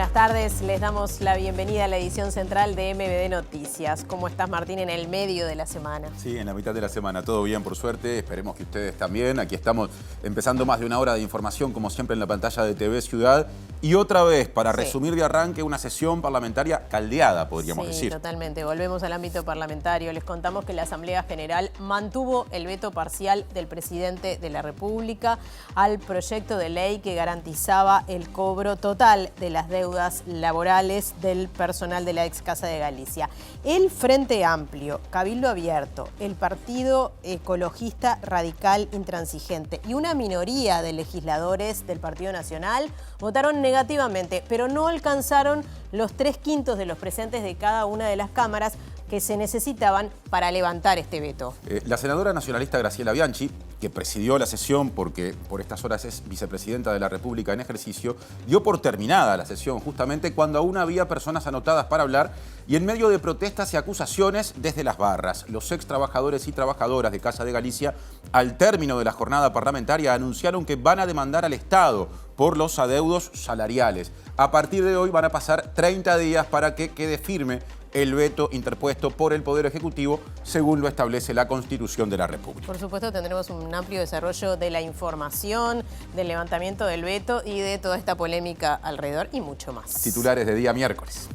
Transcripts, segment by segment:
buenas tardes. Les damos la bienvenida a la edición central de MBD Noticias. ¿Cómo estás, Martín, en el medio de la semana? Sí, en la mitad de la semana. Todo bien, por suerte. Esperemos que ustedes también. Aquí estamos empezando más de una hora de información, como siempre, en la pantalla de TV Ciudad. Y otra vez, para resumir de arranque, una sesión parlamentaria caldeada, podríamos decir. Sí, totalmente. Volvemos al ámbito parlamentario. Les contamos que la Asamblea General mantuvo el veto parcial del presidente de la República al proyecto de ley que garantizaba el cobro total de las deudas laborales del personal de la ex Casa de Galicia. El Frente Amplio, Cabildo Abierto, el Partido Ecologista Radical Intransigente y una minoría de legisladores del Partido Nacional votaron negativamente, pero no alcanzaron los 3/5 de los presentes de cada una de las cámaras que se necesitaban para levantar este veto. La senadora nacionalista Graciela Bianchi, que presidió la sesión porque por estas horas es vicepresidenta de la República en ejercicio, dio por terminada la sesión justamente cuando aún había personas anotadas para hablar y en medio de protestas y acusaciones desde las barras. Los ex trabajadores y trabajadoras de Casa de Galicia, al término de la jornada parlamentaria, anunciaron que van a demandar al Estado por los adeudos salariales. A partir de hoy van a pasar 30 días para que quede firme el veto interpuesto por el Poder Ejecutivo, según lo establece la Constitución de la República. Por supuesto, tendremos un amplio desarrollo de la información, del levantamiento del veto y de toda esta polémica alrededor y mucho más. Titulares de día miércoles.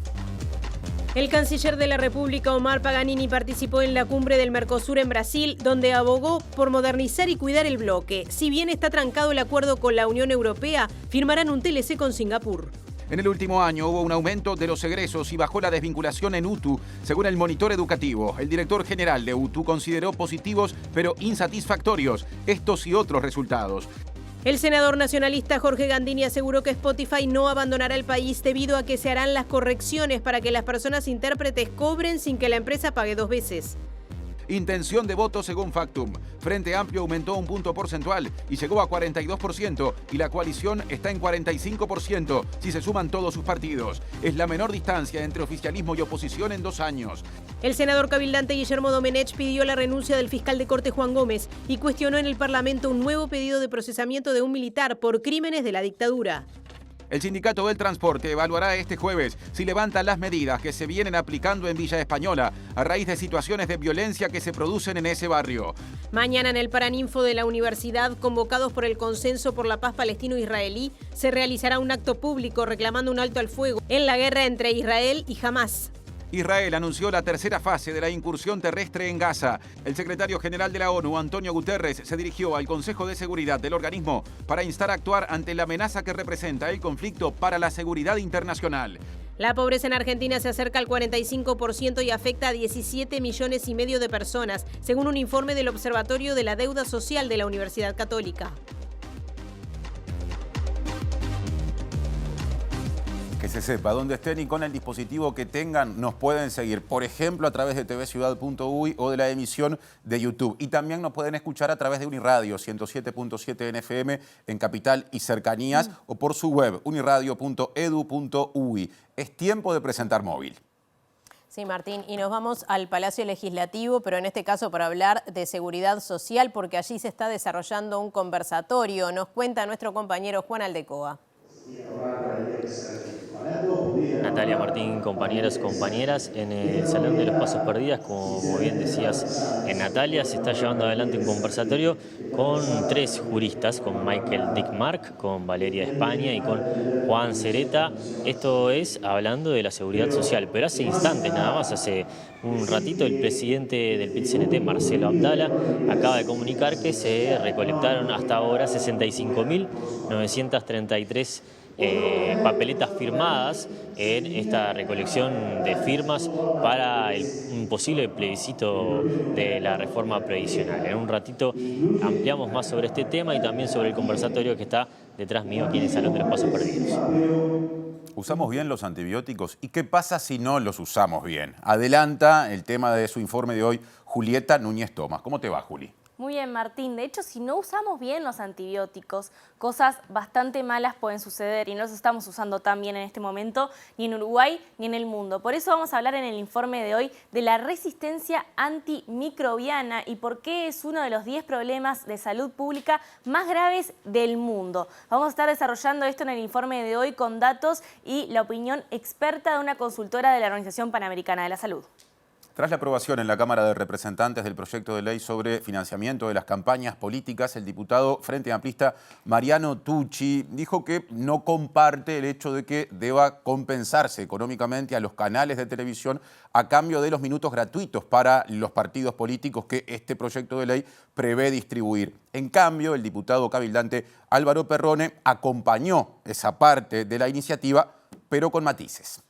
El canciller de la República, Omar Paganini, participó en la cumbre del Mercosur en Brasil, donde abogó por modernizar y cuidar el bloque. Si bien está trancado el acuerdo con la Unión Europea, firmarán un TLC con Singapur. En el último año hubo un aumento de los egresos y bajó la desvinculación en UTU, según el monitor educativo. El director general de UTU consideró positivos pero insatisfactorios estos y otros resultados. El senador nacionalista Jorge Gandini aseguró que Spotify no abandonará el país debido a que se harán las correcciones para que las personas intérpretes cobren sin que la empresa pague 2 veces. Intención de voto según Factum. Frente Amplio aumentó un punto porcentual y llegó a 42% y la coalición está en 45% si se suman todos sus partidos. Es la menor distancia entre oficialismo y oposición en 2 años. El senador cabildante Guillermo Domenech pidió la renuncia del fiscal de corte Juan Gómez y cuestionó en el Parlamento un nuevo pedido de procesamiento de un militar por crímenes de la dictadura. El Sindicato del Transporte evaluará este jueves si levanta las medidas que se vienen aplicando en Villa Española a raíz de situaciones de violencia que se producen en ese barrio. Mañana en el Paraninfo de la Universidad, convocados por el Consenso por la Paz Palestino-Israelí, se realizará un acto público reclamando un alto al fuego en la guerra entre Israel y Hamás. Israel anunció la tercera fase de la incursión terrestre en Gaza. El secretario general de la ONU, Antonio Guterres, se dirigió al Consejo de Seguridad del organismo para instar a actuar ante la amenaza que representa el conflicto para la seguridad internacional. La pobreza en Argentina se acerca al 45% y afecta a 17,5 millones de personas, según un informe del Observatorio de la Deuda Social de la Universidad Católica. Que se sepa, donde estén y con el dispositivo que tengan, nos pueden seguir, por ejemplo, a través de tvciudad.uy o de la emisión de YouTube. Y también nos pueden escuchar a través de Uniradio 107.7 en FM en Capital y cercanías o por su web uniradio.edu.uy. Es tiempo de presentar móvil. Sí, Martín, y nos vamos al Palacio Legislativo, pero en este caso para hablar de seguridad social, porque allí se está desarrollando un conversatorio. Nos cuenta nuestro compañero Juan Aldecoa. Natalia, Martín, compañeros, compañeras, en el Salón de los Pasos Perdidas, como bien decías, en Natalia, se está llevando adelante un conversatorio con 3 juristas, con Michael Dickmark, con Valeria España y con Juan Cereta. Esto es hablando de la seguridad social, pero hace instantes nada más, hace un ratito, el presidente del PIT-CNT, Marcelo Abdala, acaba de comunicar que se recolectaron hasta ahora 65.933 papeletas firmadas en esta recolección de firmas para un posible plebiscito de la reforma previsional. En un ratito ampliamos más sobre este tema y también sobre el conversatorio que está detrás mío aquí en el Salón de los Pasos Perdidos. ¿Usamos bien los antibióticos? ¿Y qué pasa si no los usamos bien? Adelanta el tema de su informe de hoy Julieta Núñez Tomás. ¿Cómo te va, Juli? Muy bien, Martín. De hecho, si no usamos bien los antibióticos, cosas bastante malas pueden suceder y no los estamos usando tan bien en este momento, ni en Uruguay ni en el mundo. Por eso vamos a hablar en el informe de hoy de la resistencia antimicrobiana y por qué es uno de los 10 problemas de salud pública más graves del mundo. Vamos a estar desarrollando esto en el informe de hoy con datos y la opinión experta de una consultora de la Organización Panamericana de la Salud. Tras la aprobación en la Cámara de Representantes del proyecto de ley sobre financiamiento de las campañas políticas, el diputado Frente Amplista Mariano Tucci dijo que no comparte el hecho de que deba compensarse económicamente a los canales de televisión a cambio de los minutos gratuitos para los partidos políticos que este proyecto de ley prevé distribuir. En cambio, el diputado cabildante Álvaro Perrone acompañó esa parte de la iniciativa, pero con matices.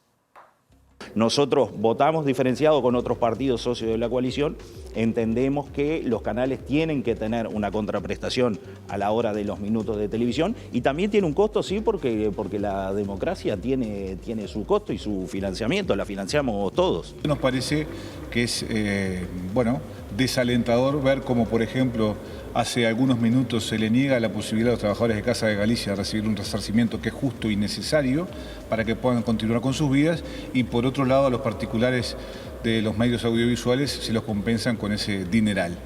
Nosotros votamos diferenciado con otros partidos socios de la coalición, entendemos que los canales tienen que tener una contraprestación a la hora de los minutos de televisión y también tiene un costo, sí, porque la democracia tiene su costo y su financiamiento, la financiamos todos. Nos parece que es desalentador ver cómo, por ejemplo, hace algunos minutos se le niega la posibilidad a los trabajadores de Casa de Galicia de recibir un resarcimiento que es justo y necesario para que puedan continuar con sus vidas, y por otro lado a los particulares de los medios audiovisuales se los compensan con ese dineral.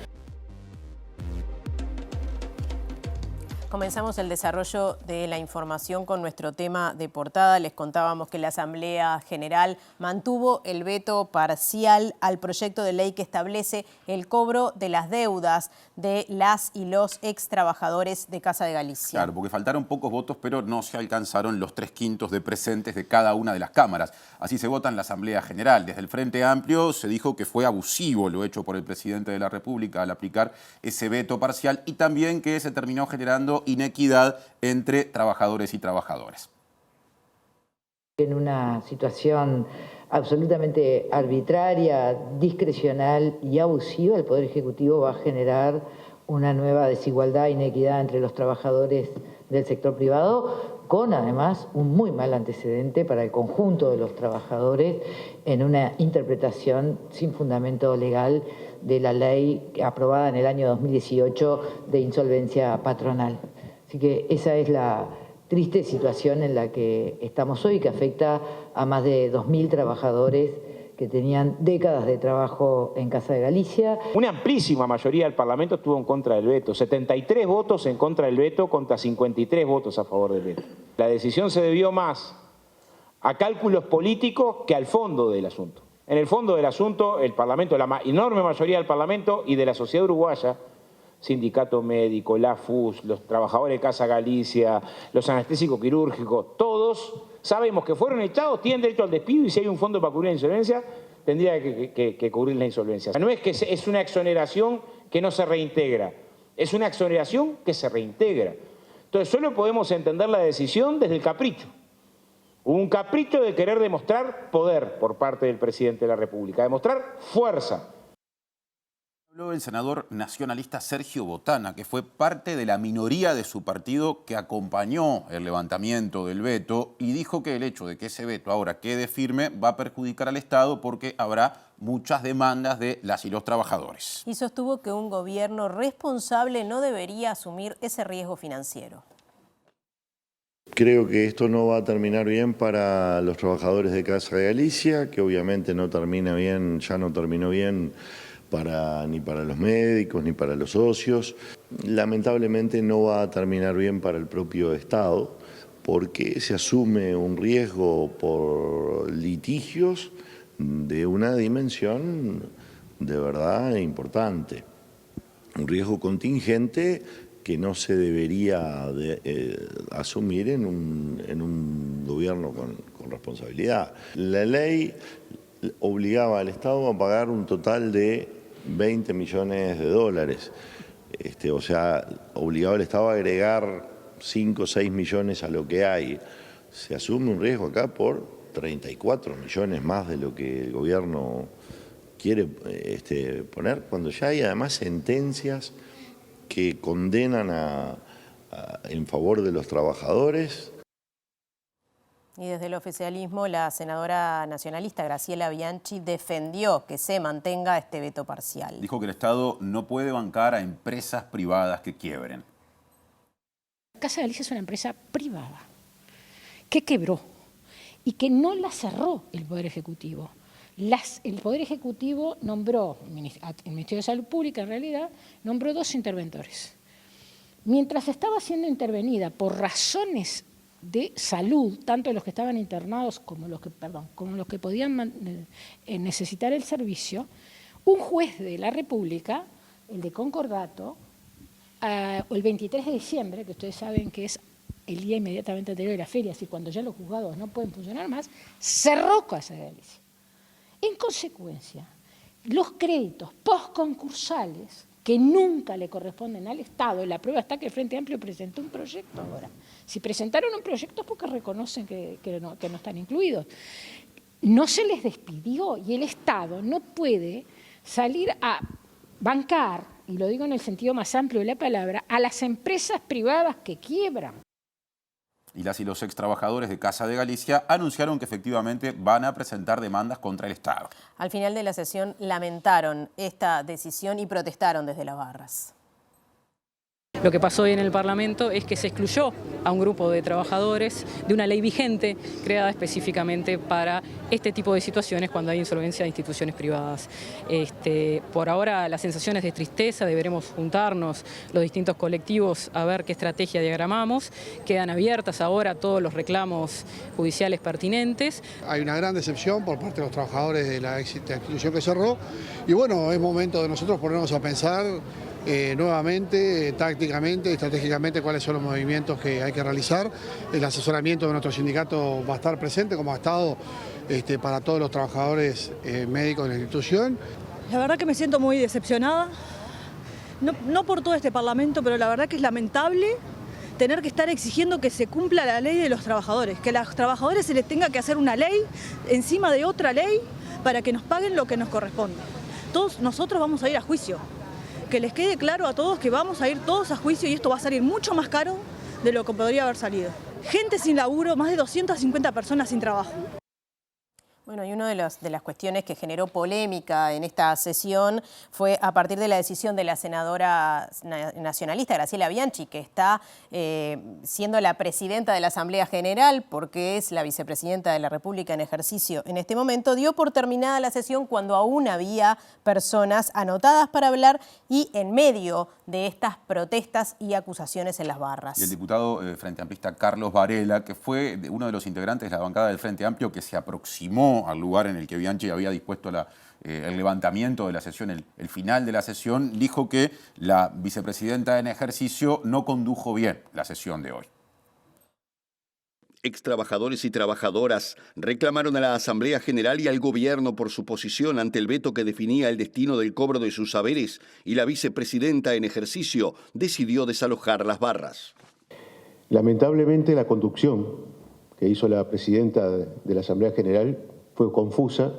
Comenzamos el desarrollo de la información con nuestro tema de portada. Les contábamos que la Asamblea General mantuvo el veto parcial al proyecto de ley que establece el cobro de las deudas de las y los ex trabajadores de Casa de Galicia. Claro, porque faltaron pocos votos, pero no se alcanzaron los 3/5 de presentes de cada una de las cámaras. Así se vota en la Asamblea General. Desde el Frente Amplio se dijo que fue abusivo lo hecho por el presidente de la República al aplicar ese veto parcial y también que se terminó generando inequidad entre trabajadores y trabajadoras. En una situación absolutamente arbitraria, discrecional y abusiva, el Poder Ejecutivo va a generar una nueva desigualdad e inequidad entre los trabajadores del sector privado, con además un muy mal antecedente para el conjunto de los trabajadores en una interpretación sin fundamento legal de la ley aprobada en el año 2018 de insolvencia patronal. Así que esa es la triste situación en la que estamos hoy, que afecta a más de 2.000 trabajadores que tenían décadas de trabajo en Casa de Galicia. Una amplísima mayoría del Parlamento estuvo en contra del veto, 73 votos en contra del veto contra 53 votos a favor del veto. La decisión se debió más a cálculos políticos que al fondo del asunto. En el fondo del asunto, el Parlamento, la enorme mayoría del Parlamento y de la sociedad uruguaya, sindicato médico, la FUS, los trabajadores de Casa Galicia, los anestésicos quirúrgicos, todos sabemos que fueron echados, tienen derecho al despido y si hay un fondo para cubrir la insolvencia, tendría que cubrir la insolvencia. No es que es una exoneración que no se reintegra, es una exoneración que se reintegra. Entonces solo podemos entender la decisión desde el capricho. Un capricho de querer demostrar poder por parte del presidente de la República, demostrar fuerza. Habló el senador nacionalista Sergio Botana, que fue parte de la minoría de su partido que acompañó el levantamiento del veto y dijo que el hecho de que ese veto ahora quede firme va a perjudicar al Estado porque habrá muchas demandas de las y los trabajadores. Y sostuvo que un gobierno responsable no debería asumir ese riesgo financiero. Creo que esto no va a terminar bien para los trabajadores de Casa de Galicia, que obviamente no termina bien, ya no terminó bien ni para los médicos ni para los socios. Lamentablemente no va a terminar bien para el propio Estado porque se asume un riesgo por litigios de una dimensión de verdad importante. Un riesgo contingente que no se debería asumir en un gobierno con responsabilidad. La ley obligaba al Estado a pagar un total de 20 millones de dólares. O sea, obligaba al Estado a agregar 5 o 6 millones a lo que hay. Se asume un riesgo acá por 34 millones más de lo que el gobierno quiere poner, cuando ya hay además sentencias que condenan en favor de los trabajadores. Y desde el oficialismo, la senadora nacionalista Graciela Bianchi defendió que se mantenga este veto parcial. Dijo que el Estado no puede bancar a empresas privadas que quiebren. Casa de Galicia es una empresa privada que quebró y que no la cerró el Poder Ejecutivo. El Poder Ejecutivo nombró, el Ministerio de Salud Pública en realidad, nombró 2 interventores. Mientras estaba siendo intervenida por razones de salud, tanto de los que estaban internados como los que podían necesitar el servicio, un juez de la República, el de Concordato, el 23 de diciembre, que ustedes saben que es el día inmediatamente anterior de la feria, así cuando ya los juzgados no pueden funcionar más, cerró Casa de Galicia. En consecuencia, los créditos postconcursales que nunca le corresponden al Estado, y la prueba está que el Frente Amplio presentó un proyecto ahora. Si presentaron un proyecto es porque reconocen que no están incluidos. No se les despidió y el Estado no puede salir a bancar, y lo digo en el sentido más amplio de la palabra, a las empresas privadas que quiebran. Y las y los extrabajadores de Casa de Galicia anunciaron que efectivamente van a presentar demandas contra el Estado. Al final de la sesión lamentaron esta decisión y protestaron desde las barras. Lo que pasó hoy en el Parlamento es que se excluyó a un grupo de trabajadores de una ley vigente creada específicamente para este tipo de situaciones cuando hay insolvencia de instituciones privadas. Por ahora la sensación es de tristeza, deberemos juntarnos los distintos colectivos a ver qué estrategia diagramamos. Quedan abiertas ahora todos los reclamos judiciales pertinentes. Hay una gran decepción por parte de los trabajadores de la institución que cerró y bueno, es momento de nosotros ponernos a pensar nuevamente, tácticamente, estratégicamente, cuáles son los movimientos que hay que realizar. El asesoramiento de nuestro sindicato va a estar presente, como ha estado para todos los trabajadores médicos de la institución. La verdad que me siento muy decepcionada, no por todo este Parlamento, pero la verdad que es lamentable tener que estar exigiendo que se cumpla la ley de los trabajadores, que a los trabajadores se les tenga que hacer una ley encima de otra ley para que nos paguen lo que nos corresponde. Todos nosotros vamos a ir a juicio. Que les quede claro a todos que vamos a ir todos a juicio y esto va a salir mucho más caro de lo que podría haber salido. Gente sin laburo, más de 250 personas sin trabajo. Bueno, y una de las cuestiones que generó polémica en esta sesión fue a partir de la decisión de la senadora nacionalista Graciela Bianchi, que está siendo la presidenta de la Asamblea General, porque es la vicepresidenta de la República en ejercicio en este momento, dio por terminada la sesión cuando aún había personas anotadas para hablar y en medio de estas protestas y acusaciones en las barras. Y el diputado Frente Amplista Carlos Varela, que fue uno de los integrantes de la bancada del Frente Amplio que se aproximó al lugar en el que Bianchi había dispuesto el levantamiento de la sesión, el final de la sesión, dijo que la vicepresidenta en ejercicio no condujo bien la sesión de hoy. Extrabajadores y trabajadoras reclamaron a la Asamblea General y al Gobierno por su posición ante el veto que definía el destino del cobro de sus saberes y la vicepresidenta en ejercicio decidió desalojar las barras. Lamentablemente la conducción que hizo la presidenta de la Asamblea General fue confusa,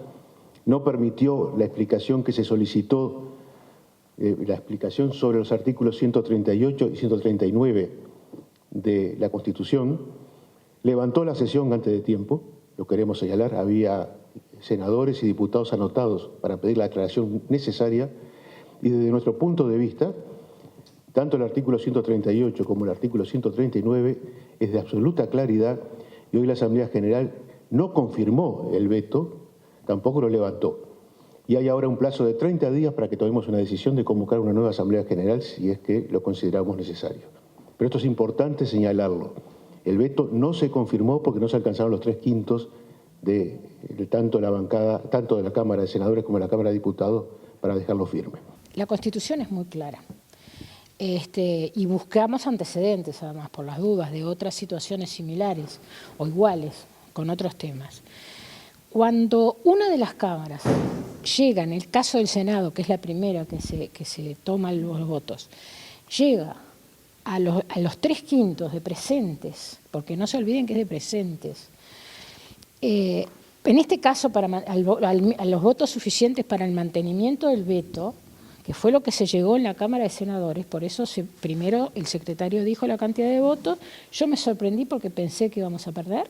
no permitió la explicación que se solicitó, la explicación sobre los artículos 138 y 139 de la Constitución, levantó la sesión antes de tiempo, lo queremos señalar, había senadores y diputados anotados para pedir la aclaración necesaria y desde nuestro punto de vista, tanto el artículo 138 como el artículo 139 es de absoluta claridad y hoy la Asamblea General no confirmó el veto, tampoco lo levantó. Y hay ahora un plazo de 30 días para que tomemos una decisión de convocar una nueva Asamblea General si es que lo consideramos necesario. Pero esto es importante señalarlo. El veto no se confirmó porque no se alcanzaron los 3/5 de tanto la bancada, tanto de la Cámara de Senadores como de la Cámara de Diputados para dejarlo firme. La Constitución es muy clara. Y buscamos antecedentes, además, por las dudas de otras situaciones similares o iguales con otros temas. Cuando una de las cámaras llega, en el caso del Senado, que es la primera que se toman los votos, llega a los 3/5 de presentes, porque no se olviden que es de presentes, en este caso a los votos suficientes para el mantenimiento del veto, que fue lo que se llegó en la Cámara de Senadores, por eso primero el secretario dijo la cantidad de votos, yo me sorprendí porque pensé que íbamos a perder,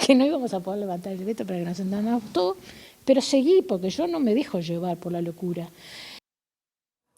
que no íbamos a poder levantar el veto para que nos sentáramos todos, pero seguí porque yo no me dejo llevar por la locura.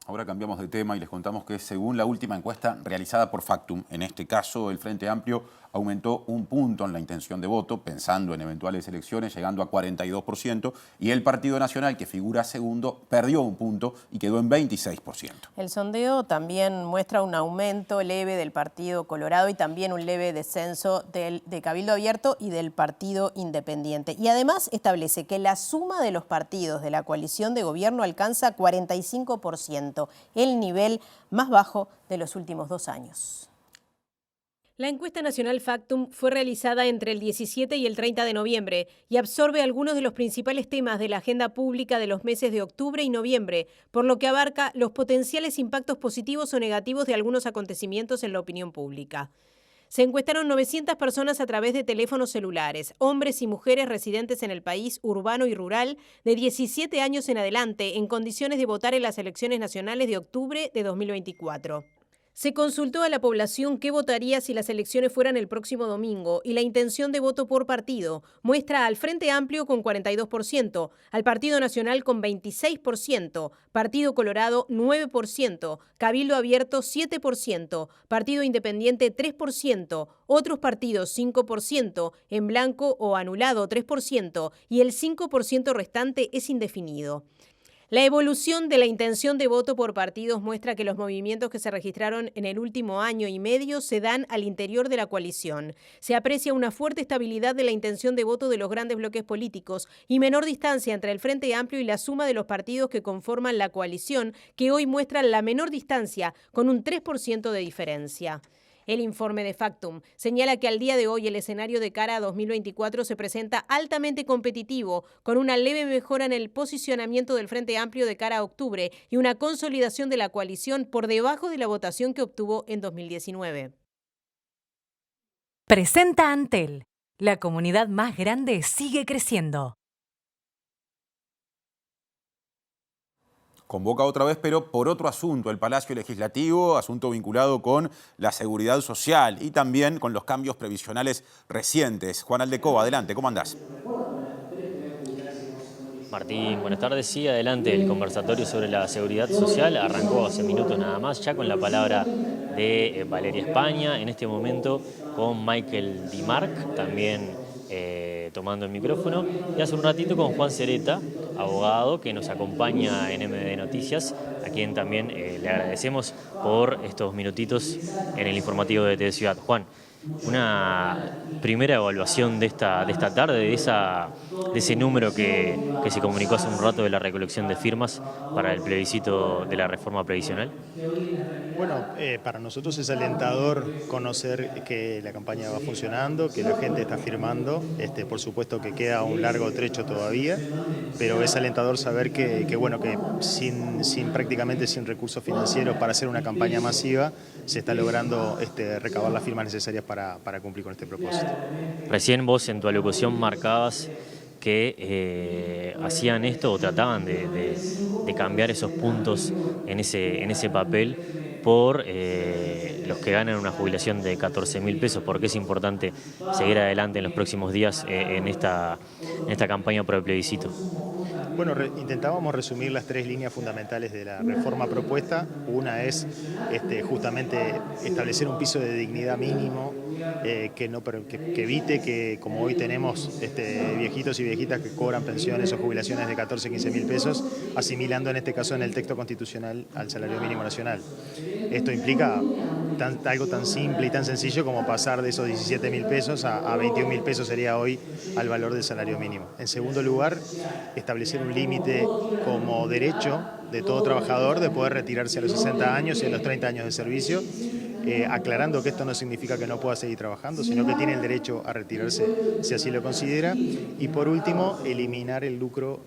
Ahora cambiamos de tema y les contamos que según la última encuesta realizada por Factum, en este caso el Frente Amplio aumentó 1 punto en la intención de voto, pensando en eventuales elecciones, llegando a 42%, y el Partido Nacional, que figura segundo, perdió 1 punto y quedó en 26%. El sondeo también muestra un aumento leve del Partido Colorado y también un leve descenso de Cabildo Abierto y del Partido Independiente. Y además establece que la suma de los partidos de la coalición de gobierno alcanza 45%, el nivel más bajo de los últimos 2 años. La encuesta nacional Factum fue realizada entre el 17 y el 30 de noviembre y absorbe algunos de los principales temas de la agenda pública de los meses de octubre y noviembre, por lo que abarca los potenciales impactos positivos o negativos de algunos acontecimientos en la opinión pública. Se encuestaron 900 personas a través de teléfonos celulares, hombres y mujeres residentes en el país urbano y rural de 17 años en adelante, en condiciones de votar en las elecciones nacionales de octubre de 2024. Se consultó a la población qué votaría si las elecciones fueran el próximo domingo y la intención de voto por partido muestra al Frente Amplio con 42%, al Partido Nacional con 26%, Partido Colorado 9%, Cabildo Abierto 7%, Partido Independiente 3%, otros partidos 5%, en blanco o anulado 3% y el 5% restante es indefinido. La evolución de la intención de voto por partidos muestra que los movimientos que se registraron en el último año y medio se dan al interior de la coalición. Se aprecia una fuerte estabilidad de la intención de voto de los grandes bloques políticos y menor distancia entre el Frente Amplio y la suma de los partidos que conforman la coalición, que hoy muestra la menor distancia, con un 3% de diferencia. El informe de Factum señala que al día de hoy el escenario de cara a 2024 se presenta altamente competitivo, con una leve mejora en el posicionamiento del Frente Amplio de cara a octubre y una consolidación de la coalición por debajo de la votación que obtuvo en 2019. Presenta Antel. La comunidad más grande sigue creciendo. Convoca otra vez, pero por otro asunto, el Palacio Legislativo, asunto vinculado con la seguridad social y también con los cambios previsionales recientes. Juan Aldecoba, adelante, ¿cómo andás? Martín, buenas tardes. Sí, adelante, el conversatorio sobre la seguridad social arrancó hace minutos nada más, ya con la palabra de Valeria España, en este momento con Michael Dimarc, también tomando el micrófono, y hace un ratito con Juan Cereta, abogado que nos acompaña en MD Noticias, a quien también le agradecemos por estos minutitos en el informativo de TV Ciudad. Juan, una primera evaluación de esta tarde, de ese número que se comunicó hace un rato de la recolección de firmas para el plebiscito de la reforma previsional. Bueno, para nosotros es alentador conocer que la campaña va funcionando, que la gente está firmando. Por supuesto que queda un largo trecho todavía, pero es alentador saber que prácticamente sin recursos financieros para hacer una campaña masiva, se está logrando recabar las firmas necesarias para cumplir con este propósito. Recién vos en tu alocución marcabas que hacían esto o trataban de cambiar esos puntos en ese papel por los que ganan una jubilación de 14.000 pesos. ¿Por qué es importante seguir adelante en los próximos días en esta campaña por el plebiscito? Bueno, intentábamos resumir las 3 líneas fundamentales de la reforma propuesta. Una es justamente establecer un piso de dignidad mínimo que evite que, como hoy tenemos viejitos y viejitas que cobran pensiones o jubilaciones de 14, 15.000 pesos, asimilando en este caso en el texto constitucional al salario mínimo nacional. Esto implica algo tan simple y tan sencillo como pasar de esos 17.000 pesos a 21.000 pesos sería hoy al valor del salario mínimo. En segundo lugar, establecer un límite como derecho de todo trabajador de poder retirarse a los 60 años y a los 30 años de servicio, aclarando que esto no significa que no pueda seguir trabajando, sino que tiene el derecho a retirarse si así lo considera. Y por último, eliminar el lucro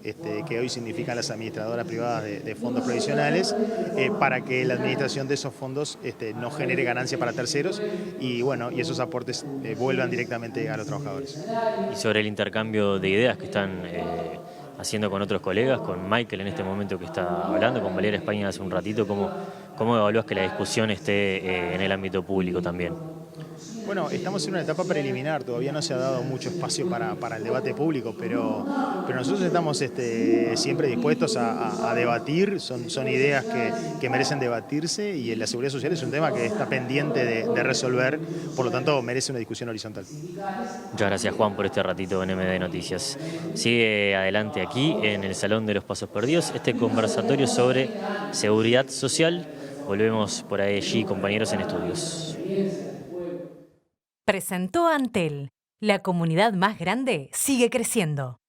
que hoy significan las administradoras privadas de fondos previsionales, para que la administración de esos fondos no genere ganancia para terceros y esos aportes vuelvan directamente a los trabajadores. Y sobre el intercambio de ideas que están haciendo con otros colegas, con Michael en este momento que está hablando, con Valeria España hace un ratito, ¿cómo evalúas que la discusión esté en el ámbito público también? Bueno, estamos en una etapa preliminar, todavía no se ha dado mucho espacio para el debate público, pero nosotros estamos siempre dispuestos a debatir, son ideas que merecen debatirse y la seguridad social es un tema que está pendiente de resolver, por lo tanto merece una discusión horizontal. Muchas gracias, Juan, por este ratito en MD Noticias. Sigue adelante aquí en el Salón de los Pasos Perdidos este conversatorio sobre seguridad social. Volvemos por allí, compañeros, en estudios. Presentó Antel. La comunidad más grande sigue creciendo.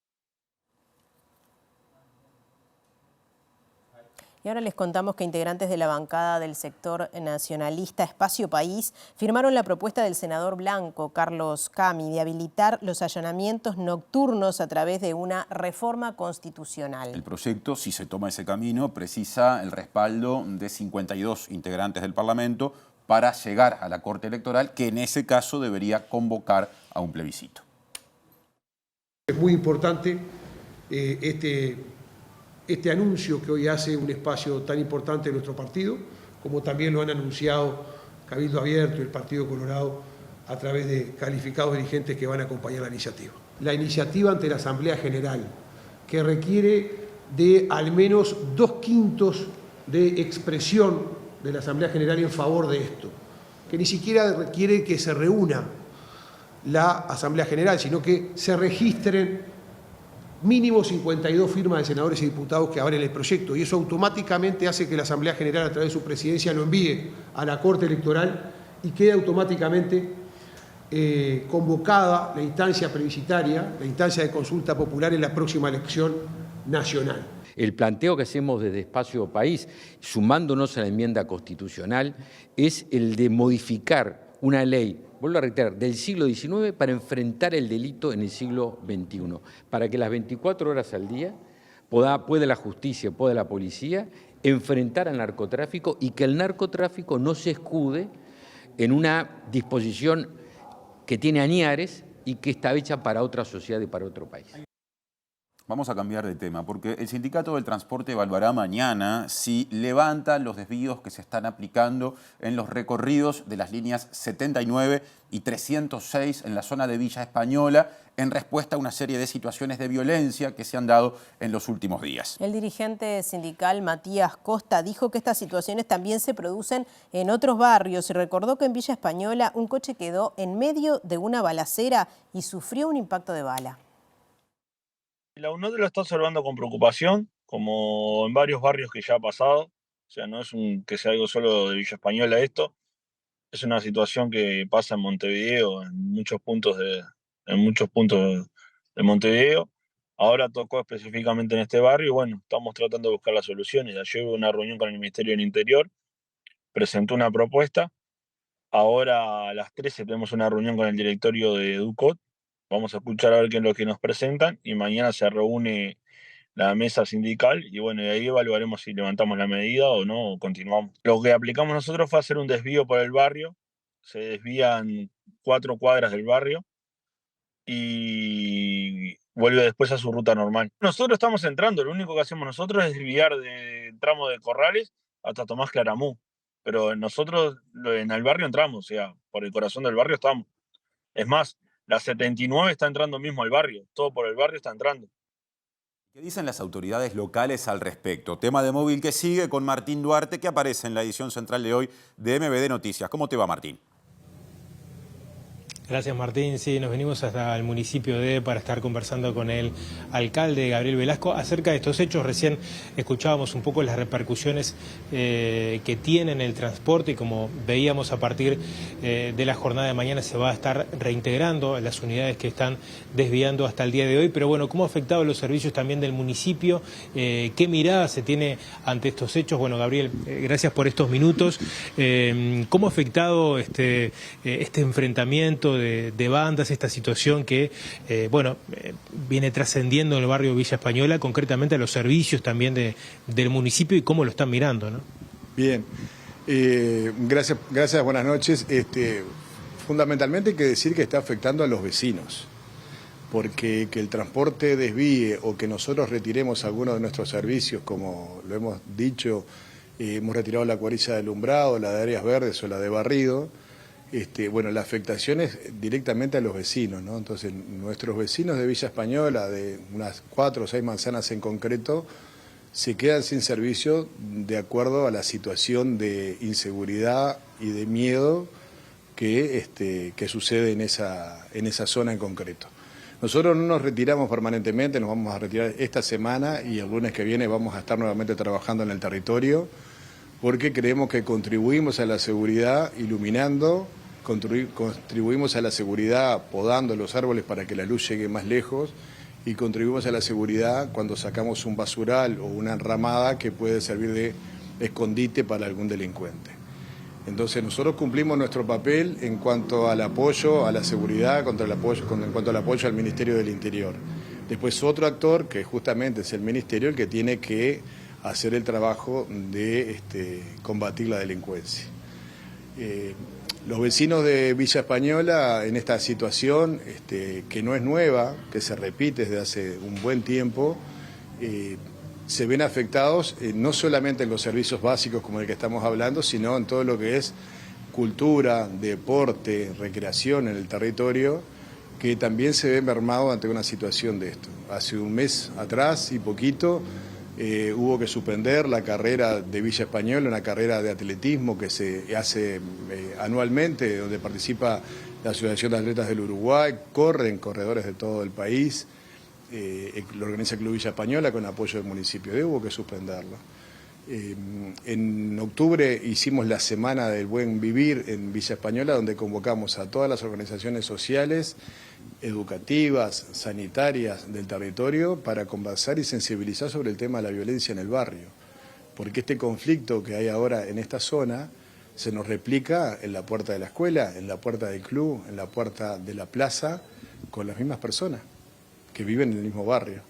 Y ahora les contamos que integrantes de la bancada del sector nacionalista Espacio País firmaron la propuesta del senador blanco Carlos Cami de habilitar los allanamientos nocturnos a través de una reforma constitucional. El proyecto, si se toma ese camino, precisa el respaldo de 52 integrantes del Parlamento para llegar a la Corte Electoral, que en ese caso debería convocar a un plebiscito. Es muy importante este anuncio que hoy hace un espacio tan importante de nuestro partido, como también lo han anunciado Cabildo Abierto y el Partido Colorado a través de calificados dirigentes que van a acompañar la iniciativa. La iniciativa ante la Asamblea General, que requiere de al menos 2/5 de expresión de la Asamblea General en favor de esto, que ni siquiera requiere que se reúna la Asamblea General, sino que se registren mínimo 52 firmas de senadores y diputados que avalen el proyecto, y eso automáticamente hace que la Asamblea General, a través de su presidencia, lo envíe a la Corte Electoral y quede automáticamente convocada la instancia plebiscitaria, la instancia de consulta popular en la próxima elección nacional. El planteo que hacemos desde Espacio País, sumándonos a la enmienda constitucional, es el de modificar una ley, vuelvo a reiterar, del siglo XIX para enfrentar el delito en el siglo XXI, para que las 24 horas al día pueda la justicia, pueda la policía enfrentar al narcotráfico y que el narcotráfico no se escude en una disposición que tiene añares y que está hecha para otra sociedad y para otro país. Vamos a cambiar de tema, porque el Sindicato del Transporte evaluará mañana si levanta los desvíos que se están aplicando en los recorridos de las líneas 79 y 306 en la zona de Villa Española, en respuesta a una serie de situaciones de violencia que se han dado en los últimos días. El dirigente sindical Matías Costa dijo que estas situaciones también se producen en otros barrios y recordó que en Villa Española un coche quedó en medio de una balacera y sufrió un impacto de bala. La UNOTE lo está observando con preocupación, como en varios barrios que ya ha pasado. O sea, no es que sea algo solo de Villa Española esto. Es una situación que pasa en Montevideo, en muchos puntos de Montevideo. Ahora tocó específicamente en este barrio y bueno, estamos tratando de buscar las soluciones. Ayer hubo una reunión con el Ministerio del Interior, presentó una propuesta. Ahora a las 13 tenemos una reunión con el directorio de DUCOT. Vamos a escuchar a ver qué es lo que nos presentan y mañana se reúne la mesa sindical y bueno, de ahí evaluaremos si levantamos la medida o no, o continuamos. Lo que aplicamos nosotros fue hacer un desvío por el barrio, se desvían 4 cuadras del barrio y vuelve después a su ruta normal. Nosotros estamos entrando, lo único que hacemos nosotros es desviar del tramo de Corrales hasta Tomás Claramú, pero nosotros en el barrio entramos, o sea, por el corazón del barrio estamos. Es más, la 79 está entrando mismo al barrio, todo por el barrio está entrando. ¿Qué dicen las autoridades locales al respecto? Tema de móvil que sigue con Martín Duarte, que aparece en la edición central de hoy de MBD Noticias. ¿Cómo te va, Martín? Gracias, Martín. Sí, nos venimos hasta el municipio para estar conversando con el alcalde Gabriel Velasco acerca de estos hechos. Recién escuchábamos un poco las repercusiones que tienen el transporte y como veíamos a partir de la jornada de mañana se va a estar reintegrando las unidades que están desviando hasta el día de hoy. Pero bueno, ¿cómo ha afectado los servicios también del municipio? ¿Qué mirada se tiene ante estos hechos? Bueno, Gabriel, gracias por estos minutos. ¿Cómo ha afectado este enfrentamiento de bandas, esta situación que viene trascendiendo en el barrio Villa Española, concretamente a los servicios también del municipio y cómo lo están mirando, ¿no? Bien, gracias, buenas noches. Fundamentalmente hay que decir que está afectando a los vecinos, porque que el transporte desvíe o que nosotros retiremos algunos de nuestros servicios, como lo hemos dicho, hemos retirado la cuadrilla de alumbrado, la de áreas verdes o la de barrido, bueno, la afectación es directamente a los vecinos, ¿no? Entonces, nuestros vecinos de Villa Española, de unas 4 o 6 manzanas en concreto, se quedan sin servicio de acuerdo a la situación de inseguridad y de miedo que sucede en esa zona en concreto. Nosotros no nos retiramos permanentemente, nos vamos a retirar esta semana y el lunes que viene vamos a estar nuevamente trabajando en el territorio porque creemos que contribuimos a la seguridad iluminando, contribuimos a la seguridad podando los árboles para que la luz llegue más lejos y contribuimos a la seguridad cuando sacamos un basural o una enramada que puede servir de escondite para algún delincuente. Entonces nosotros cumplimos nuestro papel en cuanto al apoyo a la seguridad, en cuanto al apoyo al Ministerio del Interior. Después otro actor, que justamente es el Ministerio, el que tiene que hacer el trabajo de combatir la delincuencia. Los vecinos de Villa Española en esta situación, que no es nueva, que se repite desde hace un buen tiempo, se ven afectados no solamente en los servicios básicos como el que estamos hablando, sino en todo lo que es cultura, deporte, recreación en el territorio, que también se ve mermado ante una situación de esto. Hace un mes atrás y poquito hubo que suspender la carrera de Villa Española, una carrera de atletismo que se hace anualmente, donde participa la Asociación de Atletas del Uruguay, corren corredores de todo el país. Lo organiza el Club Villa Española con apoyo del municipio, hubo que suspenderlo. En octubre hicimos la Semana del Buen Vivir en Villa Española, donde convocamos a todas las organizaciones sociales, educativas, sanitarias del territorio para conversar y sensibilizar sobre el tema de la violencia en el barrio. Porque este conflicto que hay ahora en esta zona se nos replica en la puerta de la escuela, en la puerta del club, en la puerta de la plaza, con las mismas personas que viven en el mismo barrio.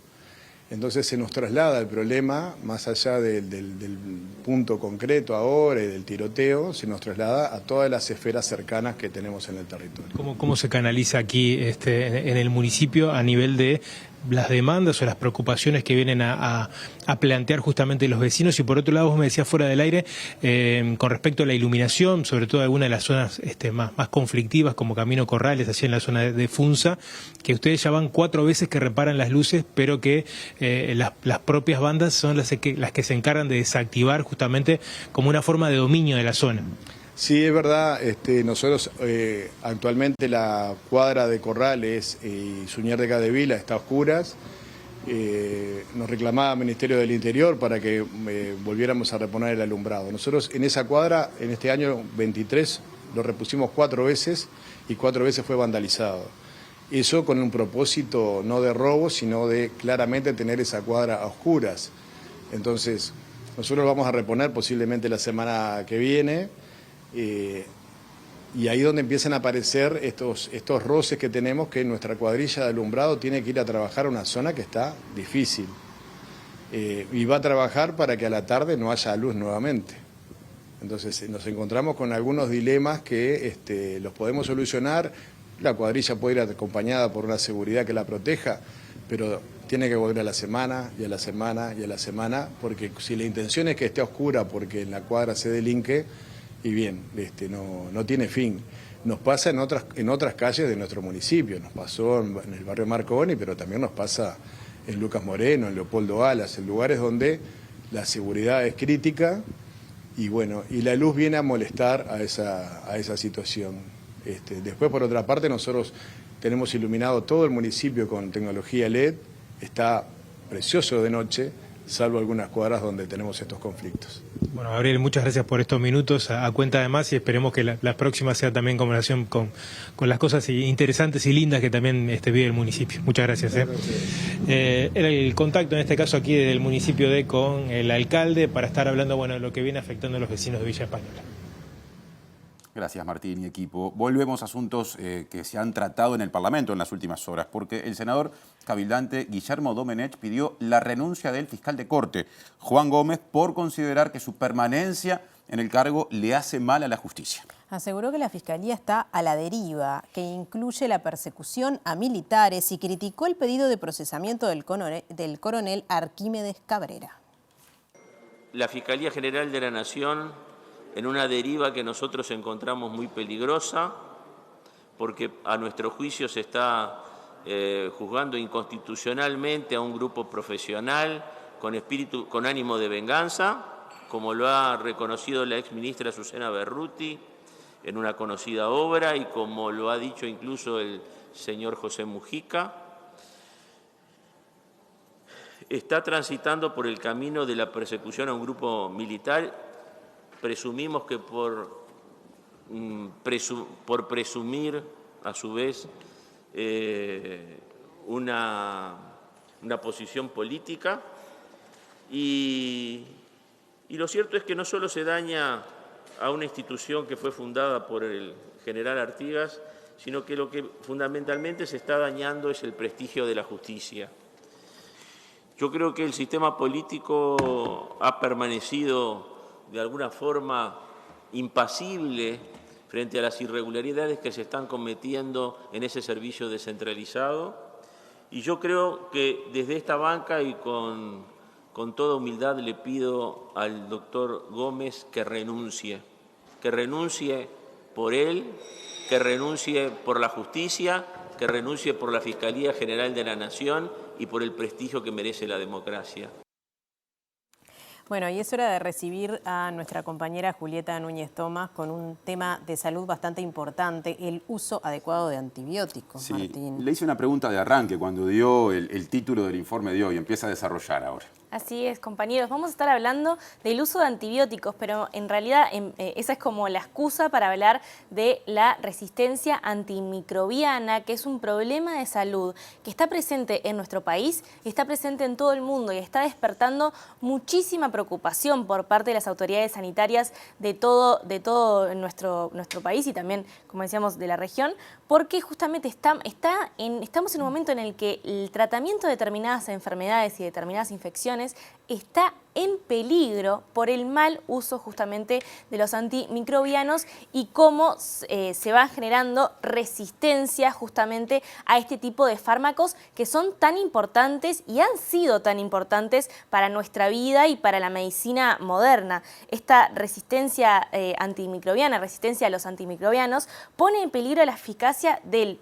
Entonces se nos traslada el problema, más allá del punto concreto ahora y del tiroteo, se nos traslada a todas las esferas cercanas que tenemos en el territorio. ¿Cómo se canaliza aquí en el municipio a nivel de las demandas o las preocupaciones que vienen a plantear justamente los vecinos? Y por otro lado, vos me decías fuera del aire, con respecto a la iluminación, sobre todo algunas de las zonas más conflictivas, como Camino Corrales, así en la zona de Funza, que ustedes ya van 4 veces que reparan las luces, pero que las propias bandas son las que se encargan de desactivar justamente como una forma de dominio de la zona. Sí, es verdad, nosotros actualmente la cuadra de Corrales y Suñer de Cadevila está a oscuras. Nos reclamaba el Ministerio del Interior para que volviéramos a reponer el alumbrado. Nosotros en esa cuadra, en este año 23, lo repusimos 4 veces y 4 veces fue vandalizado. Eso con un propósito no de robo, sino de claramente tener esa cuadra a oscuras. Entonces, nosotros vamos a reponer posiblemente la semana que viene. Y ahí donde empiezan a aparecer estos roces que tenemos, que nuestra cuadrilla de alumbrado tiene que ir a trabajar a una zona que está difícil. Y va a trabajar para que a la tarde no haya luz nuevamente. Entonces nos encontramos con algunos dilemas que los podemos solucionar. La cuadrilla puede ir acompañada por una seguridad que la proteja, pero tiene que volver a la semana y a la semana y a la semana, porque si la intención es que esté oscura porque en la cuadra se delinque, y bien, no tiene fin. Nos pasa en otras calles de nuestro municipio, nos pasó en el barrio Marconi, pero también nos pasa en Lucas Moreno, en Leopoldo Alas, en lugares donde la seguridad es crítica y la luz viene a molestar a esa situación. Después, por otra parte, nosotros tenemos iluminado todo el municipio con tecnología LED, está precioso de noche, salvo algunas cuadras donde tenemos estos conflictos. Bueno, Gabriel, muchas gracias por estos minutos a cuenta de más y esperemos que la próxima sea también en combinación con las cosas interesantes y lindas que también vive el municipio. Muchas gracias. Era el contacto en este caso aquí del municipio con el alcalde para estar hablando de lo que viene afectando a los vecinos de Villa Española. Gracias, Martín y equipo. Volvemos a asuntos que se han tratado en el Parlamento en las últimas horas, porque el senador cabildante Guillermo Domenech pidió la renuncia del fiscal de Corte, Juan Gómez, por considerar que su permanencia en el cargo le hace mal a la justicia. Aseguró que la Fiscalía está a la deriva, que incluye la persecución a militares y criticó el pedido de procesamiento del coronel Arquímedes Cabrera. La Fiscalía General de la Nación en una deriva que nosotros encontramos muy peligrosa, porque a nuestro juicio se está juzgando inconstitucionalmente a un grupo profesional con ánimo de venganza, como lo ha reconocido la exministra Susana Berruti en una conocida obra y como lo ha dicho incluso el señor José Mujica. Está transitando por el camino de la persecución a un grupo militar. Presumimos que por presumir, a su vez, una posición política. Y lo cierto es que no solo se daña a una institución que fue fundada por el general Artigas, sino que lo que fundamentalmente se está dañando es el prestigio de la justicia. Yo creo que el sistema político ha permanecido de alguna forma impasible frente a las irregularidades que se están cometiendo en ese servicio descentralizado. Y yo creo que desde esta banca y con toda humildad le pido al doctor Gómez que renuncie por él, que renuncie por la justicia, que renuncie por la Fiscalía General de la Nación y por el prestigio que merece la democracia. Bueno, y es hora de recibir a nuestra compañera Julieta Núñez Tomás con un tema de salud bastante importante, el uso adecuado de antibióticos. Sí, Martín. le hice una pregunta de arranque cuando dio el título del informe de hoy. Empieza a desarrollar ahora. Así es, compañeros. Vamos a estar hablando del uso de antibióticos, pero en realidad esa es como la excusa para hablar de la resistencia antimicrobiana, que es un problema de salud que está presente en nuestro país, está presente en todo el mundo y está despertando muchísima preocupación por parte de las autoridades sanitarias de todo nuestro país y también, como decíamos, de la región, porque justamente estamos en un momento en el que el tratamiento de determinadas enfermedades y determinadas infecciones está en peligro por el mal uso justamente de los antimicrobianos y cómo se va generando resistencia justamente a este tipo de fármacos que son tan importantes y han sido tan importantes para nuestra vida y para la medicina moderna. Esta resistencia antimicrobiana, resistencia a los antimicrobianos, pone en peligro la eficacia de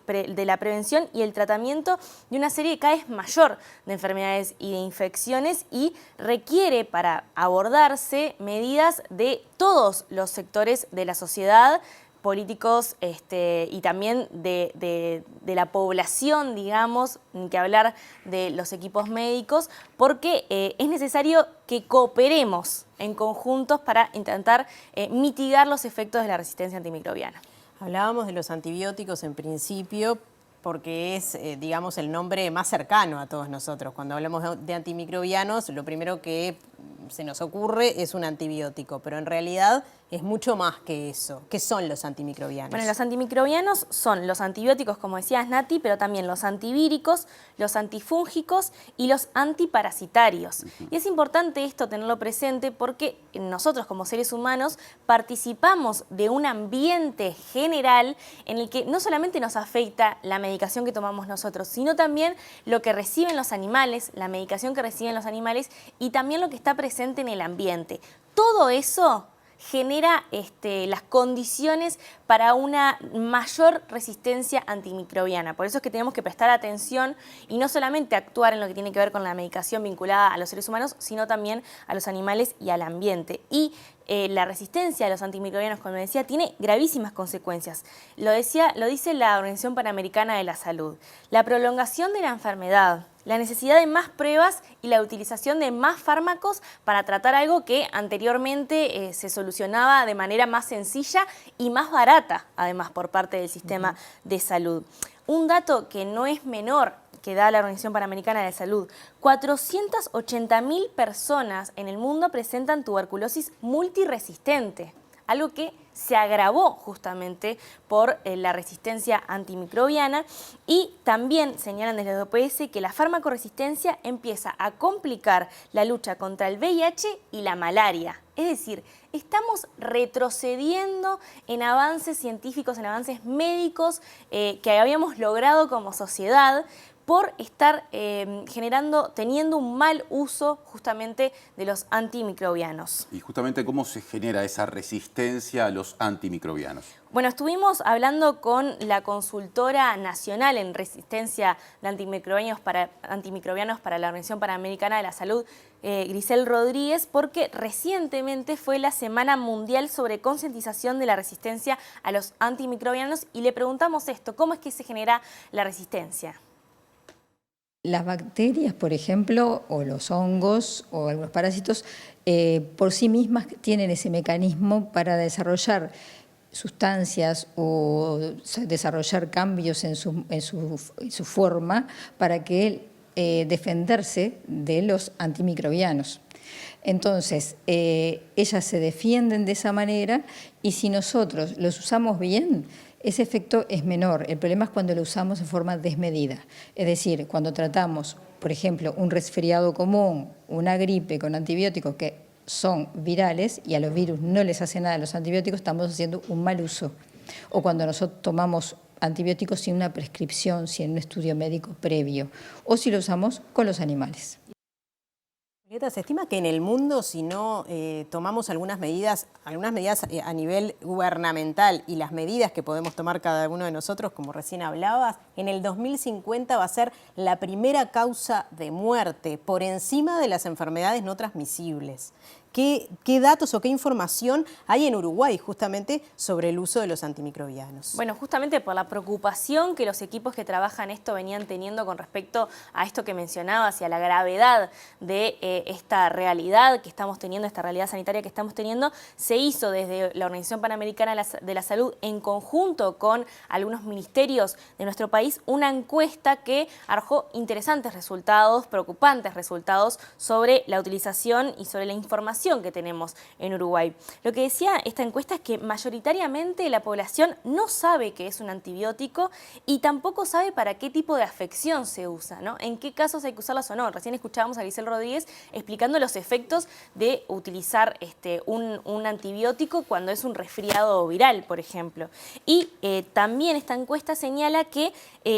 la prevención y el tratamiento de una serie cada vez mayor de enfermedades y de infecciones y requiere para abordarse medidas de todos los sectores de la sociedad, políticos y también de la población, digamos, ni que hablar de los equipos médicos, porque es necesario que cooperemos en conjuntos para intentar mitigar los efectos de la resistencia antimicrobiana. Hablábamos de los antibióticos en principio, porque es, digamos, el nombre más cercano a todos nosotros. Cuando hablamos de antimicrobianos, lo primero que se nos ocurre es un antibiótico, pero en realidad es mucho más que eso. ¿Qué son los antimicrobianos? Bueno, los antimicrobianos son los antibióticos, como decías, Nati, pero también los antivíricos, los antifúngicos y los antiparasitarios. Y es importante esto tenerlo presente porque nosotros como seres humanos participamos de un ambiente general en el que no solamente nos afecta la medicación que tomamos nosotros, sino también lo que reciben los animales, la medicación que reciben los animales y también lo que está presente en el ambiente. Todo eso genera las condiciones para una mayor resistencia antimicrobiana. Por eso es que tenemos que prestar atención y no solamente actuar en lo que tiene que ver con la medicación vinculada a los seres humanos, sino también a los animales y al ambiente. Y la resistencia a los antimicrobianos, como decía, tiene gravísimas consecuencias. Lo dice la Organización Panamericana de la Salud. La prolongación de la enfermedad, la necesidad de más pruebas y la utilización de más fármacos para tratar algo que anteriormente se solucionaba de manera más sencilla y más barata, además, por parte del sistema de salud. Un dato que no es menor que da la Organización Panamericana de la Salud, 480.000 personas en el mundo presentan tuberculosis multiresistente, algo que se agravó justamente por la resistencia antimicrobiana y también señalan desde la OPS que la farmacoresistencia empieza a complicar la lucha contra el VIH y la malaria. Es decir, estamos retrocediendo en avances científicos, en avances médicos que habíamos logrado como sociedad por estar teniendo un mal uso justamente de los antimicrobianos. Y justamente, ¿cómo se genera esa resistencia a los antimicrobianos? Bueno, estuvimos hablando con la consultora nacional en resistencia de antimicrobianos para la Organización Panamericana de la Salud, Grisel Rodríguez, porque recientemente fue la Semana Mundial sobre Concientización de la Resistencia a los Antimicrobianos y le preguntamos esto, ¿cómo es que se genera la resistencia? Las bacterias, por ejemplo, o los hongos o algunos parásitos, por sí mismas tienen ese mecanismo para desarrollar sustancias o desarrollar cambios en su forma para que defenderse de los antimicrobianos. Entonces, ellas se defienden de esa manera y si nosotros los usamos bien, ese efecto es menor. El problema es cuando lo usamos en forma desmedida. Es decir, cuando tratamos, por ejemplo, un resfriado común, una gripe con antibióticos que son virales y a los virus no les hace nada a los antibióticos, estamos haciendo un mal uso. O cuando nosotros tomamos antibióticos sin una prescripción, sin un estudio médico previo, o si lo usamos con los animales. Se estima que en el mundo, si no tomamos algunas medidas a nivel gubernamental y las medidas que podemos tomar cada uno de nosotros, como recién hablabas, en el 2050 va a ser la primera causa de muerte por encima de las enfermedades no transmisibles. ¿Qué datos o qué información hay en Uruguay justamente sobre el uso de los antimicrobianos? Bueno, justamente por la preocupación que los equipos que trabajan esto venían teniendo con respecto a esto que mencionabas y a la gravedad de esta realidad que estamos teniendo, esta realidad sanitaria que estamos teniendo, se hizo desde la Organización Panamericana de la Salud en conjunto con algunos ministerios de nuestro país una encuesta que arrojó interesantes resultados, preocupantes resultados sobre la utilización y sobre la información que tenemos en Uruguay. Lo que decía esta encuesta es que mayoritariamente la población no sabe qué es un antibiótico y tampoco sabe para qué tipo de afección se usa, ¿no? En qué casos hay que usarlas o no. Recién escuchábamos a Grisel Rodríguez explicando los efectos de utilizar un antibiótico cuando es un resfriado viral, por ejemplo. Y también esta encuesta señala que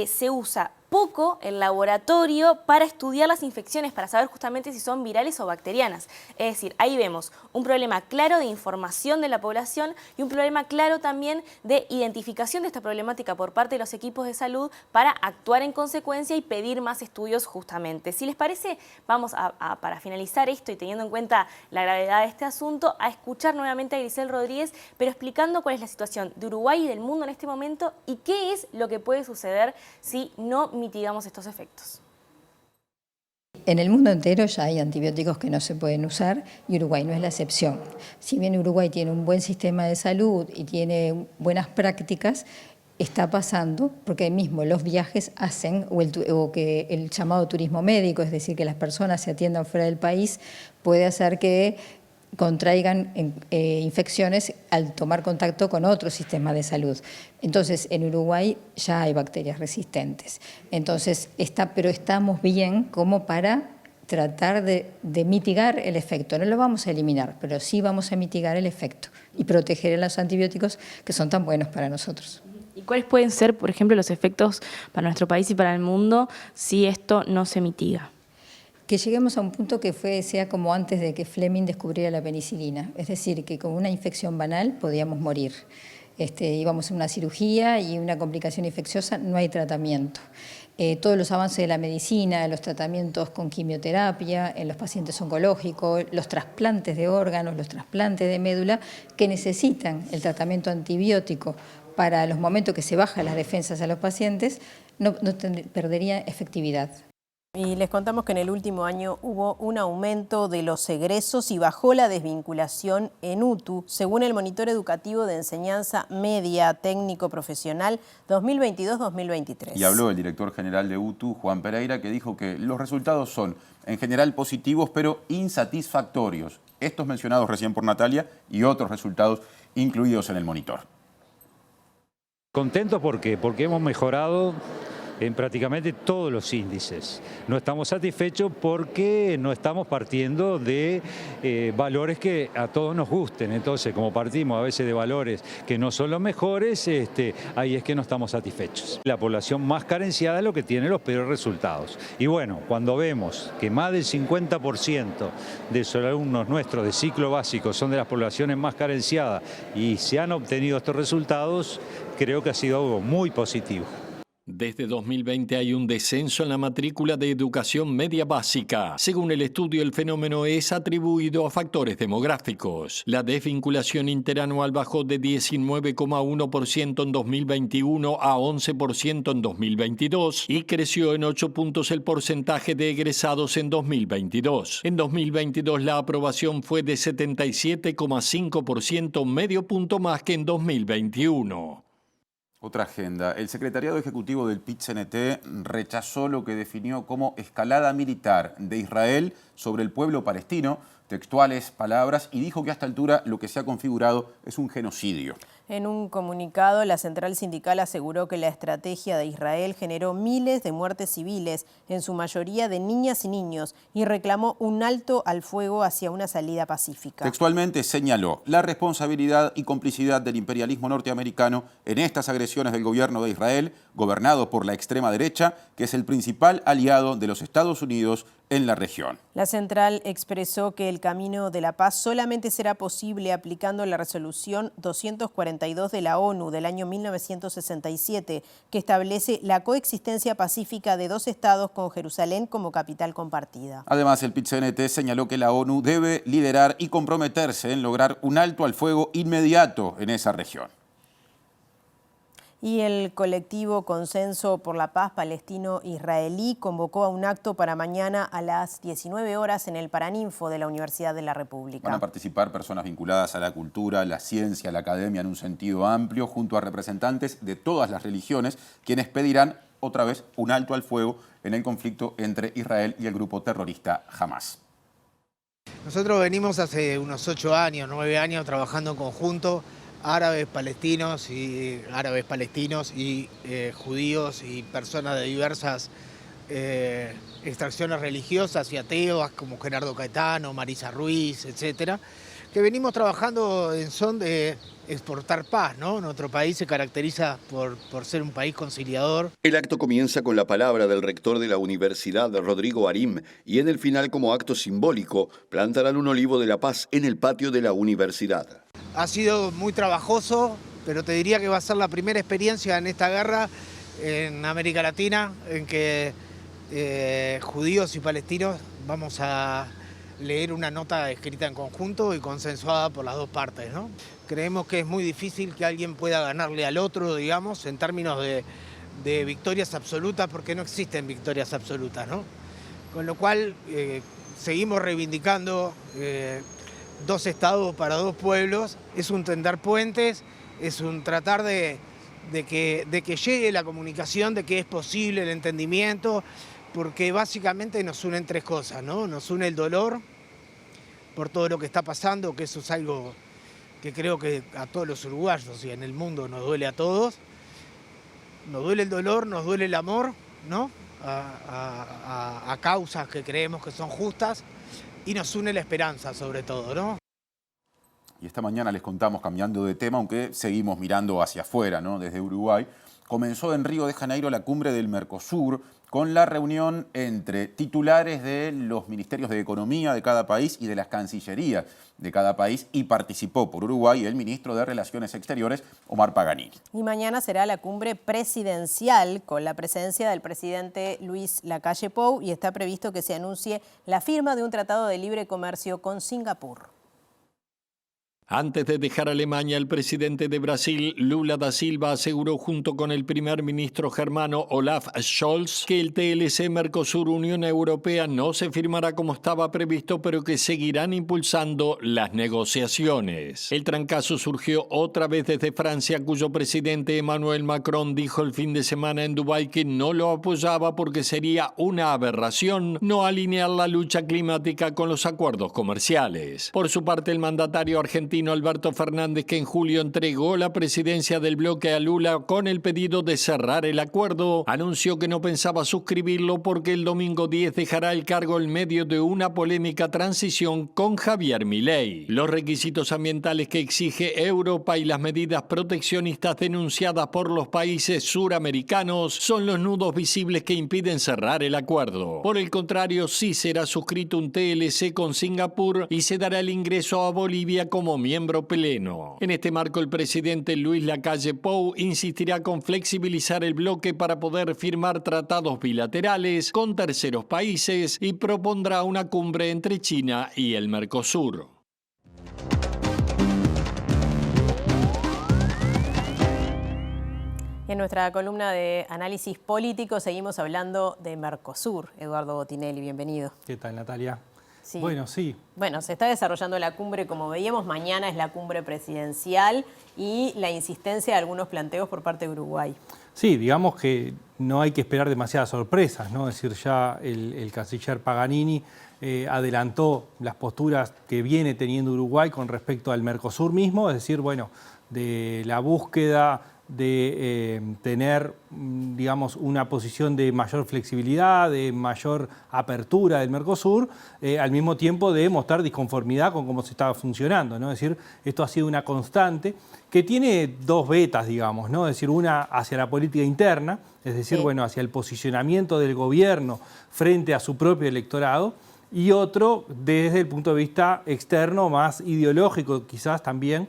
se usa poco el laboratorio para estudiar las infecciones, para saber justamente si son virales o bacterianas. Es decir, ahí vemos un problema claro de información de la población y un problema claro también de identificación de esta problemática por parte de los equipos de salud para actuar en consecuencia y pedir más estudios justamente. Si les parece, vamos para finalizar esto y teniendo en cuenta la gravedad de este asunto, a escuchar nuevamente a Grisel Rodríguez, pero explicando cuál es la situación de Uruguay y del mundo en este momento y qué es lo que puede suceder si no mitigamos estos efectos. En el mundo entero ya hay antibióticos que no se pueden usar y Uruguay no es la excepción. Si bien Uruguay tiene un buen sistema de salud y tiene buenas prácticas, está pasando, porque mismo los viajes hacen, o que el llamado turismo médico, es decir, que las personas se atiendan fuera del país, puede hacer que contraigan infecciones al tomar contacto con otro sistema de salud. Entonces, en Uruguay ya hay bacterias resistentes. Entonces, pero estamos bien como para tratar de mitigar el efecto. No lo vamos a eliminar, pero sí vamos a mitigar el efecto y proteger a los antibióticos que son tan buenos para nosotros. ¿Y cuáles pueden ser, por ejemplo, los efectos para nuestro país y para el mundo si esto no se mitiga? Que lleguemos a un punto que sea como antes de que Fleming descubriera la penicilina, es decir, que con una infección banal podíamos morir. Íbamos a una cirugía y una complicación infecciosa, no hay tratamiento. Todos los avances de la medicina, los tratamientos con quimioterapia, en los pacientes oncológicos, los trasplantes de órganos, los trasplantes de médula, que necesitan el tratamiento antibiótico para los momentos que se bajan las defensas a los pacientes, no perdería efectividad. Y les contamos que en el último año hubo un aumento de los egresos y bajó la desvinculación en UTU, según el Monitor Educativo de Enseñanza Media Técnico Profesional 2022-2023. Y habló el director general de UTU, Juan Pereira, que dijo que los resultados son en general positivos, pero insatisfactorios. Estos mencionados recién por Natalia y otros resultados incluidos en el monitor. Contento porque hemos mejorado en prácticamente todos los índices. No estamos satisfechos porque no estamos partiendo de valores que a todos nos gusten. Entonces, como partimos a veces de valores que no son los mejores, ahí es que no estamos satisfechos. La población más carenciada es lo que tiene los peores resultados. Y bueno, cuando vemos que más del 50% de los alumnos nuestros de ciclo básico son de las poblaciones más carenciadas y se han obtenido estos resultados, creo que ha sido algo muy positivo. Desde 2020 hay un descenso en la matrícula de educación media básica. Según el estudio, el fenómeno es atribuido a factores demográficos. La desvinculación interanual bajó de 19,1% en 2021 a 11% en 2022 y creció en 8 puntos el porcentaje de egresados en 2022. En 2022 la aprobación fue de 77,5%, medio punto más que en 2021. Otra agenda. El secretariado ejecutivo del PIT-CNT rechazó lo que definió como escalada militar de Israel sobre el pueblo palestino, textuales palabras, y dijo que a esta altura lo que se ha configurado es un genocidio. En un comunicado, la central sindical aseguró que la estrategia de Israel generó miles de muertes civiles, en su mayoría de niñas y niños, y reclamó un alto al fuego hacia una salida pacífica. Textualmente señaló la responsabilidad y complicidad del imperialismo norteamericano en estas agresiones del gobierno de Israel, gobernado por la extrema derecha, que es el principal aliado de los Estados Unidos en la región. La central expresó que el camino de la paz solamente será posible aplicando la resolución 242 de la ONU del año 1967, que establece la coexistencia pacífica de dos estados con Jerusalén como capital compartida. Además, el PIT-CNT señaló que la ONU debe liderar y comprometerse en lograr un alto al fuego inmediato en esa región. Y el colectivo Consenso por la Paz palestino-israelí convocó a un acto para mañana a las 19 horas en el Paraninfo de la Universidad de la República. Van a participar personas vinculadas a la cultura, la ciencia, la academia en un sentido amplio, junto a representantes de todas las religiones, quienes pedirán otra vez un alto al fuego en el conflicto entre Israel y el grupo terrorista Hamás. Nosotros venimos hace unos 8 años, 9 años trabajando en conjunto, árabes palestinos y judíos y personas de diversas extracciones religiosas y ateos como Gerardo Caetano, Marisa Ruiz, etcétera, que venimos trabajando en son de exportar paz, ¿no? Nuestro país se caracteriza por ser un país conciliador. El acto comienza con la palabra del rector de la universidad, Rodrigo Arim, y en el final, como acto simbólico, plantarán un olivo de la paz en el patio de la universidad. Ha sido muy trabajoso, pero te diría que va a ser la primera experiencia en esta guerra en América Latina en que judíos y palestinos vamos a leer una nota escrita en conjunto y consensuada por las dos partes, ¿no? Creemos que es muy difícil que alguien pueda ganarle al otro, digamos, en términos de victorias absolutas, porque no existen victorias absolutas, ¿no? Con lo cual seguimos reivindicando dos estados para dos pueblos, es un tender puentes, es un tratar de que llegue la comunicación, de que es posible el entendimiento, porque básicamente nos unen tres cosas, ¿no? Nos une el dolor por todo lo que está pasando, que eso es algo que creo que a todos los uruguayos y en el mundo nos duele a todos. Nos duele el dolor, nos duele el amor, ¿no? A causas que creemos que son justas, y nos une la esperanza sobre todo, ¿no? Y esta mañana les contamos, cambiando de tema, aunque seguimos mirando hacia afuera, ¿no? Desde Uruguay, comenzó en Río de Janeiro la cumbre del Mercosur, con la reunión entre titulares de los ministerios de Economía de cada país y de las cancillerías de cada país, y participó por Uruguay el ministro de Relaciones Exteriores, Omar Paganini. Y mañana será la cumbre presidencial con la presencia del presidente Luis Lacalle Pou, y está previsto que se anuncie la firma de un tratado de libre comercio con Singapur. Antes de dejar Alemania, el presidente de Brasil, Lula da Silva, aseguró junto con el primer ministro germano Olaf Scholz que el TLC Mercosur-Unión Europea no se firmará como estaba previsto, pero que seguirán impulsando las negociaciones. El trancazo surgió otra vez desde Francia, cuyo presidente Emmanuel Macron dijo el fin de semana en Dubái que no lo apoyaba porque sería una aberración no alinear la lucha climática con los acuerdos comerciales. Por su parte, el mandatario argentino argentino Alberto Fernández, que en julio entregó la presidencia del bloque a Lula con el pedido de cerrar el acuerdo, anunció que no pensaba suscribirlo porque el domingo 10 dejará el cargo en medio de una polémica transición con Javier Milei. Los requisitos ambientales que exige Europa y las medidas proteccionistas denunciadas por los países suramericanos son los nudos visibles que impiden cerrar el acuerdo. Por el contrario, sí será suscrito un TLC con Singapur y se dará el ingreso a Bolivia como miembro pleno. En este marco, el presidente Luis Lacalle Pou insistirá con flexibilizar el bloque para poder firmar tratados bilaterales con terceros países y propondrá una cumbre entre China y el Mercosur. En nuestra columna de análisis político seguimos hablando de Mercosur. Eduardo Botinelli, bienvenido. ¿Qué tal, Natalia? Sí. Bueno, sí. Bueno, se está desarrollando la cumbre, como veíamos, mañana es la cumbre presidencial y la insistencia de algunos planteos por parte de Uruguay. Sí, digamos que no hay que esperar demasiadas sorpresas, ¿no? Es decir, ya el canciller Paganini adelantó las posturas que viene teniendo Uruguay con respecto al Mercosur mismo, es decir, bueno, de la búsqueda de tener, digamos, una posición de mayor flexibilidad, de mayor apertura del Mercosur, al mismo tiempo de mostrar disconformidad con cómo se estaba funcionando, ¿no? Es decir, esto ha sido una constante que tiene dos vetas, digamos, ¿no? Es decir, una hacia la política interna, es decir, bueno, hacia el posicionamiento del gobierno frente a su propio electorado, y otro desde el punto de vista externo, más ideológico quizás también,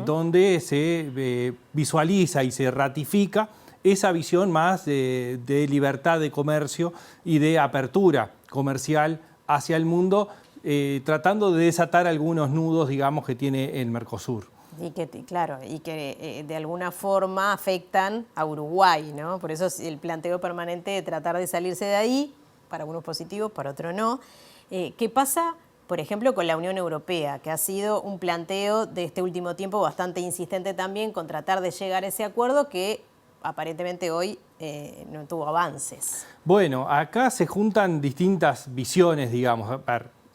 donde se visualiza y se ratifica esa visión más de libertad de comercio y de apertura comercial hacia el mundo, tratando de desatar algunos nudos, digamos, que tiene el Mercosur. Y que, claro, y que de alguna forma afectan a Uruguay, ¿no? Por eso el planteo permanente de tratar de salirse de ahí, para algunos positivos, para otros no. ¿Qué pasa, por ejemplo, con la Unión Europea, que ha sido un planteo de este último tiempo bastante insistente también con tratar de llegar a ese acuerdo que aparentemente hoy no tuvo avances? Bueno, acá se juntan distintas visiones, digamos.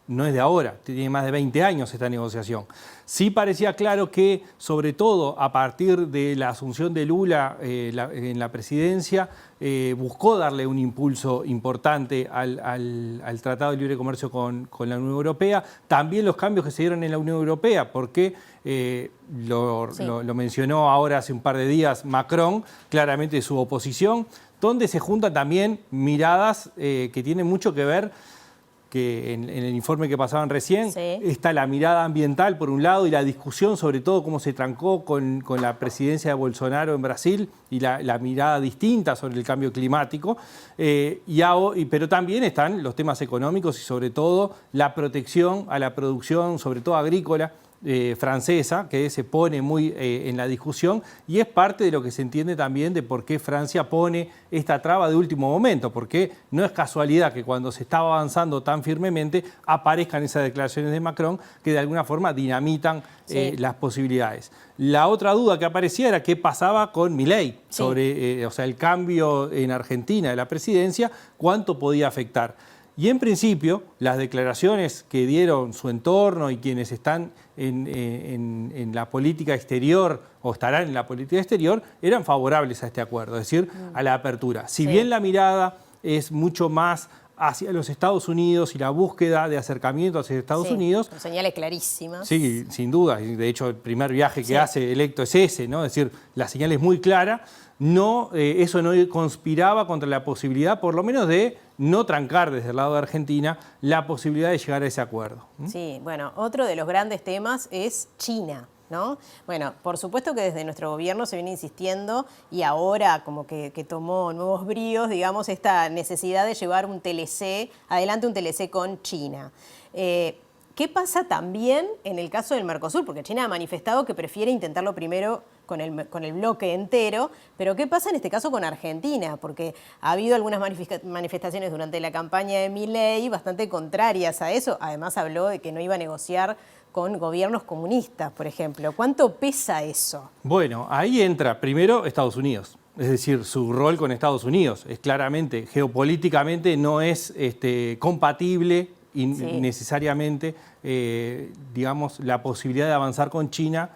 No es de ahora, tiene más de 20 años esta negociación. Sí parecía claro que, sobre todo a partir de la asunción de Lula en la presidencia, buscó darle un impulso importante al Tratado de Libre Comercio con la Unión Europea. También los cambios que se dieron en la Unión Europea, porque lo mencionó ahora hace un par de días Macron, claramente su oposición, donde se juntan también miradas que tienen mucho que ver, que en el informe que pasaban recién, está la mirada ambiental por un lado y la discusión sobre todo cómo se trancó con la presidencia de Bolsonaro en Brasil y la mirada distinta sobre el cambio climático, pero también están los temas económicos y sobre todo la protección a la producción, sobre todo agrícola, francesa, que se pone muy en la discusión, y es parte de lo que se entiende también de por qué Francia pone esta traba de último momento, porque no es casualidad que cuando se estaba avanzando tan firmemente aparezcan esas declaraciones de Macron que de alguna forma dinamitan las posibilidades. La otra duda que aparecía era qué pasaba con Milei sobre el cambio en Argentina de la presidencia, cuánto podía afectar. Y en principio, las declaraciones que dieron su entorno y quienes están en la política exterior o estarán en la política exterior eran favorables a este acuerdo, es decir, a la apertura. Si bien la mirada es mucho más hacia los Estados Unidos y la búsqueda de acercamiento hacia Estados Unidos. Con señales clarísimas. Sí, sin duda. Y de hecho, el primer viaje que hace electo es ese, ¿no? Es decir, la señal es muy clara. No, eso no conspiraba contra la posibilidad, por lo menos, de no trancar desde el lado de Argentina la posibilidad de llegar a ese acuerdo. Sí, bueno, otro de los grandes temas es China, ¿no? Bueno, por supuesto que desde nuestro gobierno se viene insistiendo y ahora como que tomó nuevos bríos, digamos, esta necesidad de llevar adelante un TLC con China. ¿Qué pasa también en el caso del Mercosur? Porque China ha manifestado que prefiere intentarlo primero con el bloque entero, pero ¿qué pasa en este caso con Argentina? Porque ha habido algunas manifestaciones durante la campaña de Milei bastante contrarias a eso. Además habló de que no iba a negociar con gobiernos comunistas, por ejemplo. ¿Cuánto pesa eso? Bueno, ahí entra primero Estados Unidos. Es decir, su rol con Estados Unidos es claramente, geopolíticamente no es compatible necesariamente, digamos, la posibilidad de avanzar con China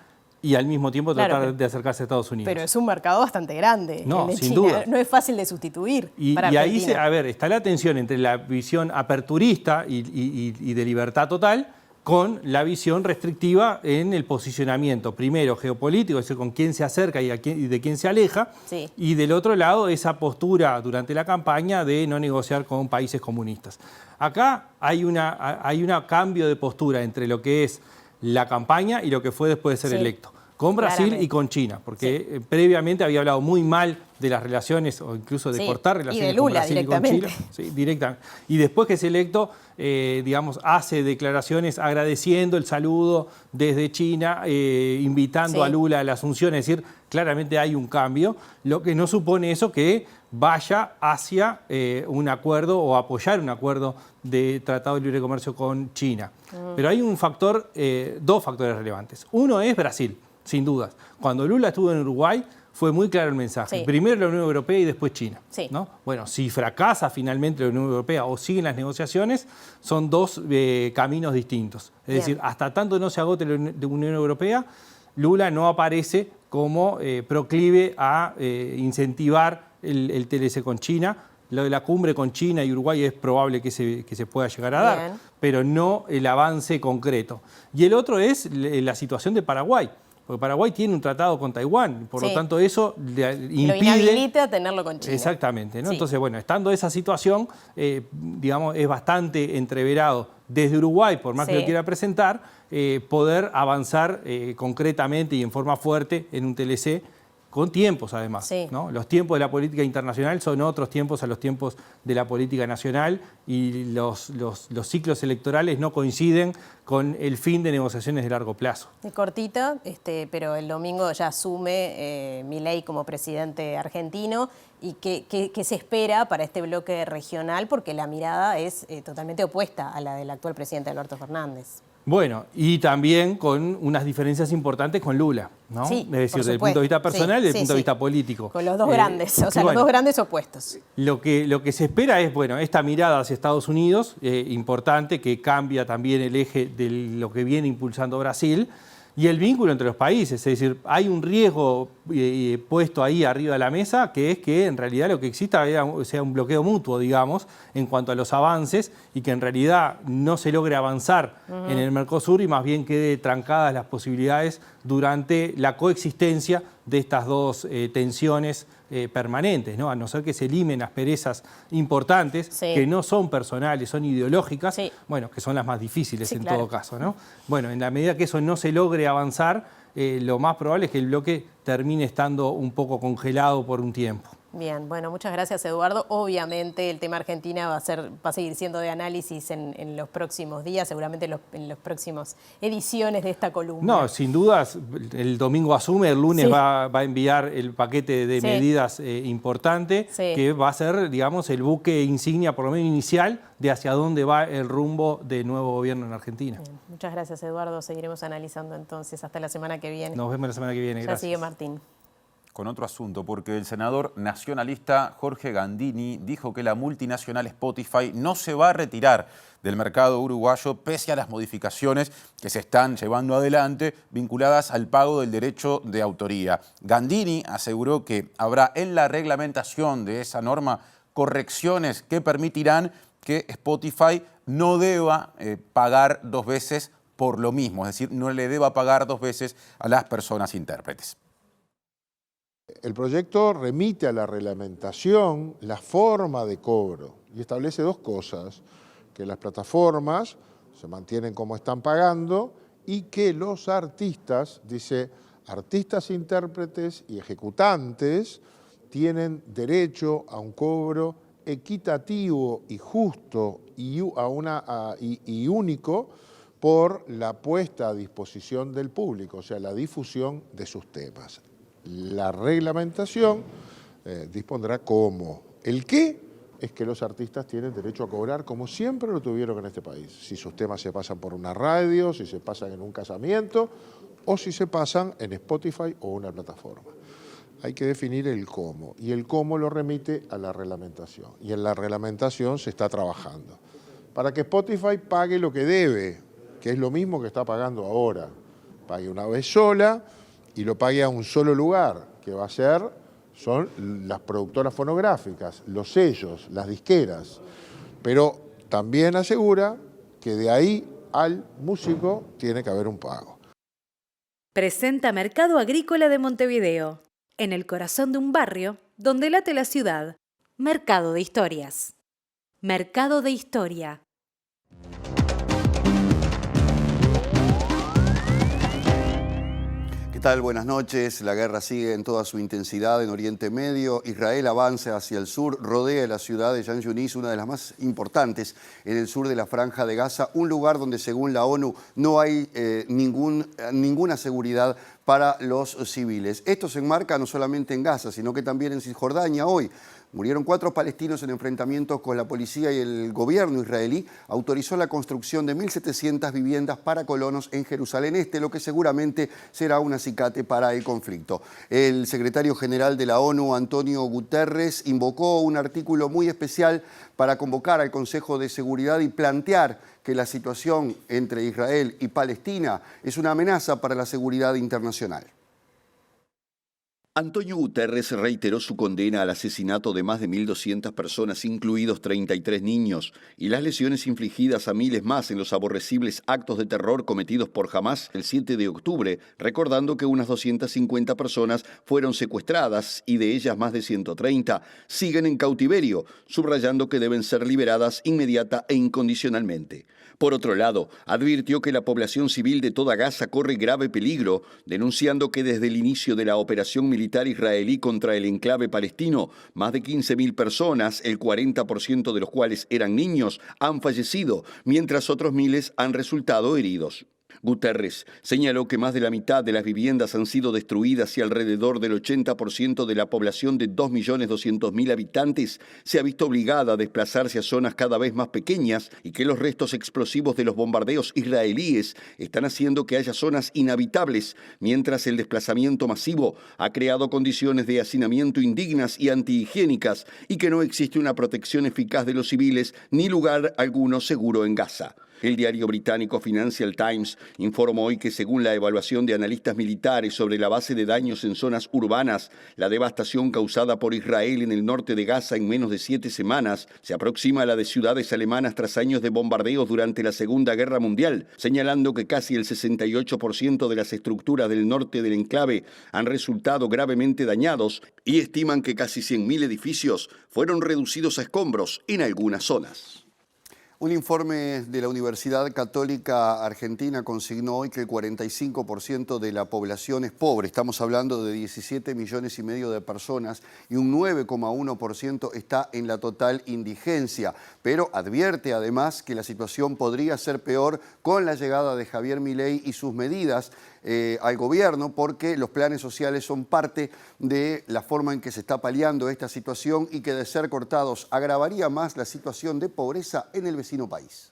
y al mismo tiempo tratar de acercarse a Estados Unidos. Pero es un mercado bastante grande. No, el de sin China. duda. No es fácil de sustituir para y ahí, Argentina. está la tensión entre la visión aperturista y de libertad total con la visión restrictiva en el posicionamiento, primero geopolítico, es decir, con quién se acerca y de quién se aleja, y del otro lado esa postura durante la campaña de no negociar con países comunistas. Acá hay un cambio de postura entre lo que es la campaña y lo que fue después de ser electo, con Brasil y con China, porque previamente había hablado muy mal de las relaciones o incluso de cortar relaciones con Brasil y con Chile. Directamente. Y después que es electo, digamos, hace declaraciones agradeciendo el saludo desde China, invitando a Lula a la Asunción, es decir, claramente hay un cambio, lo que no supone eso que vaya hacia un acuerdo o apoyar un acuerdo de tratado de libre comercio con China. Pero hay un factor, dos factores relevantes. Uno es Brasil, sin dudas. Cuando Lula estuvo en Uruguay, fue muy claro el mensaje. Primero la Unión Europea y después China. ¿No? Bueno, si fracasa finalmente la Unión Europea o siguen las negociaciones, son dos caminos distintos. Es decir, hasta tanto no se agote la Unión Europea, Lula no aparece como proclive a incentivar el TLC con China. Lo de la cumbre con China y Uruguay es probable que se pueda llegar a dar, pero no el avance concreto. Y el otro es la situación de Paraguay. Porque Paraguay tiene un tratado con Taiwán, por lo tanto eso impide... Lo inhabilita a tenerlo con China. Exactamente, ¿no? Entonces, bueno, estando esa situación, digamos, es bastante entreverado desde Uruguay, por más que lo quiera presentar, poder avanzar concretamente y en forma fuerte en un TLC, con tiempos además, ¿no? Los tiempos de la política internacional son otros tiempos a los tiempos de la política nacional y los ciclos electorales no coinciden con el fin de negociaciones de largo plazo. Cortita, pero el domingo ya asume Milei como presidente argentino. ¿Y qué se espera para este bloque regional? Porque la mirada es totalmente opuesta a la del actual presidente Alberto Fernández. Bueno, y también con unas diferencias importantes con Lula, ¿no? Sí, es decir, desde el supuesto. punto de vista personal y desde el punto de vista sí. político. Con los dos grandes, o sea, los dos grandes opuestos. Lo que se espera es, bueno, esta mirada hacia Estados Unidos, importante, que cambia también el eje de lo que viene impulsando Brasil, y el vínculo entre los países. Es decir, hay un riesgo puesto ahí arriba de la mesa, que es que en realidad lo que exista sea un bloqueo mutuo, digamos, en cuanto a los avances, y que en realidad no se logre avanzar en el Mercosur y más bien quede trancadas las posibilidades durante la coexistencia de estas dos tensiones permanentes, ¿no? A no ser que se eliminen asperezas importantes que no son personales, son ideológicas, bueno, que son las más difíciles en todo caso, ¿no? Bueno, en la medida que eso no se logre avanzar, lo más probable es que el bloque termine estando un poco congelado por un tiempo. Bien, bueno, muchas gracias, Eduardo. Obviamente el tema Argentina va a seguir siendo de análisis en los próximos días, seguramente en las próximas ediciones de esta columna. No, sin dudas, el domingo asume, el lunes va a enviar el paquete de medidas importante, que va a ser, digamos, el buque insignia, por lo menos inicial, de hacia dónde va el rumbo del nuevo gobierno en Argentina. Bien, muchas gracias, Eduardo. Seguiremos analizando entonces hasta la semana que viene. Nos vemos la semana que viene. Ya Gracias. sigue Martín. Con otro asunto, porque el senador nacionalista Jorge Gandini dijo que la multinacional Spotify no se va a retirar del mercado uruguayo pese a las modificaciones que se están llevando adelante vinculadas al pago del derecho de autoría. Gandini aseguró que habrá en la reglamentación de esa norma correcciones que permitirán que Spotify no deba pagar dos veces por lo mismo, es decir, no le deba pagar dos veces a las personas intérpretes. El proyecto remite a la reglamentación la forma de cobro y establece dos cosas, que las plataformas se mantienen como están pagando y que los artistas, dice, artistas, intérpretes y ejecutantes tienen derecho a un cobro equitativo y justo y único por la puesta a disposición del público, o sea, la difusión de sus temas. La reglamentación dispondrá cómo. El qué es que los artistas tienen derecho a cobrar como siempre lo tuvieron en este país. Si sus temas se pasan por una radio, si se pasan en un casamiento o si se pasan en Spotify o una plataforma. Hay que definir el cómo y el cómo lo remite a la reglamentación. Y en la reglamentación se está trabajando. para que Spotify pague lo que debe, que es lo mismo que está pagando ahora. Pague una vez sola y lo pague a un solo lugar, que son las productoras fonográficas, los sellos, las disqueras. Pero también asegura que de ahí al músico tiene que haber un pago. Presenta Mercado Agrícola de Montevideo, en el corazón de un barrio donde late la ciudad. Mercado de Historias. Mercado de Historia. ¿Qué tal? Buenas noches. La guerra sigue en toda su intensidad en Oriente Medio. Israel avanza hacia el sur, rodea la ciudad de Jan Yunis, una de las más importantes en el sur de la Franja de Gaza, un lugar donde según la ONU no hay ninguna seguridad para los civiles. Esto se enmarca no solamente en Gaza, sino que también en Cisjordania. Hoy murieron 4 palestinos en enfrentamientos con la policía y el gobierno israelí autorizó la construcción de 1.700 viviendas para colonos en Jerusalén Este, lo que seguramente será un acicate para el conflicto. El secretario general de la ONU, Antonio Guterres, invocó un artículo muy especial para convocar al Consejo de Seguridad y plantear que la situación entre Israel y Palestina es una amenaza para la seguridad internacional. Antonio Guterres reiteró su condena al asesinato de más de 1.200 personas, incluidos 33 niños, y las lesiones infligidas a miles más en los aborrecibles actos de terror cometidos por Hamás el 7 de octubre, recordando que unas 250 personas fueron secuestradas y de ellas más de 130 siguen en cautiverio, subrayando que deben ser liberadas inmediata e incondicionalmente. Por otro lado, advirtió que la población civil de toda Gaza corre grave peligro, denunciando que desde el inicio de la operación militar israelí contra el enclave palestino, más de 15.000 personas, el 40% de los cuales eran niños, han fallecido, mientras otros miles han resultado heridos. Guterres señaló que más de la mitad de las viviendas han sido destruidas y alrededor del 80% de la población de 2.200.000 habitantes se ha visto obligada a desplazarse a zonas cada vez más pequeñas y que los restos explosivos de los bombardeos israelíes están haciendo que haya zonas inhabitables, mientras el desplazamiento masivo ha creado condiciones de hacinamiento indignas y antihigiénicas y que no existe una protección eficaz de los civiles ni lugar alguno seguro en Gaza. El diario británico Financial Times informó hoy que según la evaluación de analistas militares sobre la base de daños en zonas urbanas, la devastación causada por Israel en el norte de Gaza en menos de 7 semanas se aproxima a la de ciudades alemanas tras años de bombardeos durante la Segunda Guerra Mundial, señalando que casi el 68% de las estructuras del norte del enclave han resultado gravemente dañados y estiman que casi 100.000 edificios fueron reducidos a escombros en algunas zonas. Un informe de la Universidad Católica Argentina consignó hoy que el 45% de la población es pobre. Estamos hablando de 17 millones y medio de personas y un 9,1% está en la total indigencia. Pero advierte además que la situación podría ser peor con la llegada de Javier Milei y sus medidas al gobierno, porque los planes sociales son parte de la forma en que se está paliando esta situación y que de ser cortados agravaría más la situación de pobreza en el vecino país.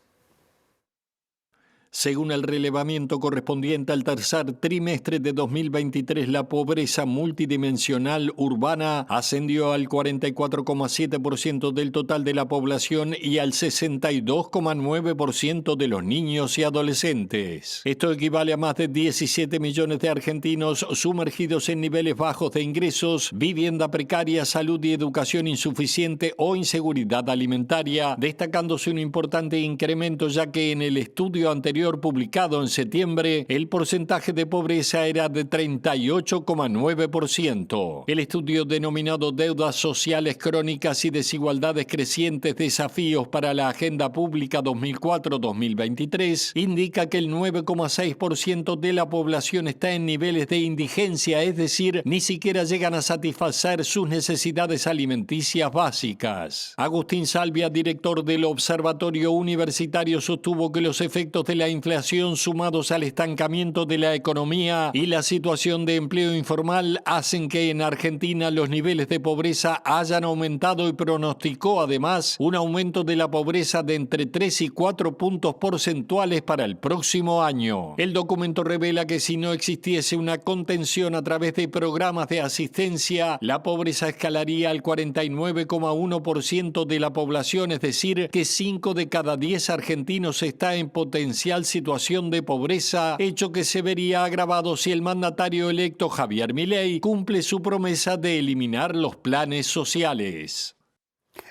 Según el relevamiento correspondiente al tercer trimestre de 2023, la pobreza multidimensional urbana ascendió al 44,7% del total de la población y al 62,9% de los niños y adolescentes. Esto equivale a más de 17 millones de argentinos sumergidos en niveles bajos de ingresos, vivienda precaria, salud y educación insuficiente o inseguridad alimentaria, destacándose un importante incremento ya que en el estudio anterior publicado en septiembre, el porcentaje de pobreza era de 38,9%. El estudio denominado Deudas Sociales Crónicas y Desigualdades Crecientes, Desafíos para la Agenda Pública 2004-2023, indica que el 9,6% de la población está en niveles de indigencia, es decir, ni siquiera llegan a satisfacer sus necesidades alimenticias básicas. Agustín Salvia, director del Observatorio Universitario, sostuvo que los efectos de la inflación sumados al estancamiento de la economía y la situación de empleo informal hacen que en Argentina los niveles de pobreza hayan aumentado y pronosticó además un aumento de la pobreza de entre 3 y 4 puntos porcentuales para el próximo año. El documento revela que si no existiese una contención a través de programas de asistencia, la pobreza escalaría al 49,1% de la población, es decir, que 5 de cada 10 argentinos está en potencial situación de pobreza, hecho que se vería agravado si el mandatario electo Javier Milei cumple su promesa de eliminar los planes sociales.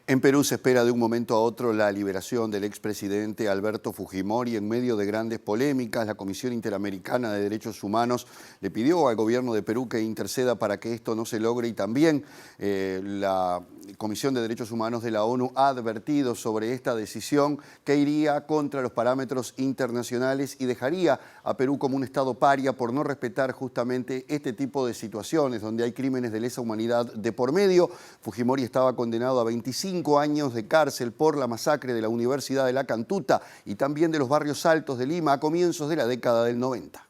En Perú se espera de un momento a otro la liberación del expresidente Alberto Fujimori en medio de grandes polémicas. La Comisión Interamericana de Derechos Humanos le pidió al gobierno de Perú que interceda para que esto no se logre y también la Comisión de Derechos Humanos de la ONU ha advertido sobre esta decisión que iría contra los parámetros internacionales y dejaría a Perú como un estado paria por no respetar justamente este tipo de situaciones donde hay crímenes de lesa humanidad de por medio. Fujimori estaba condenado a 25 años de cárcel por la masacre de la Universidad de La Cantuta y también de los barrios altos de Lima a comienzos de la década del 90.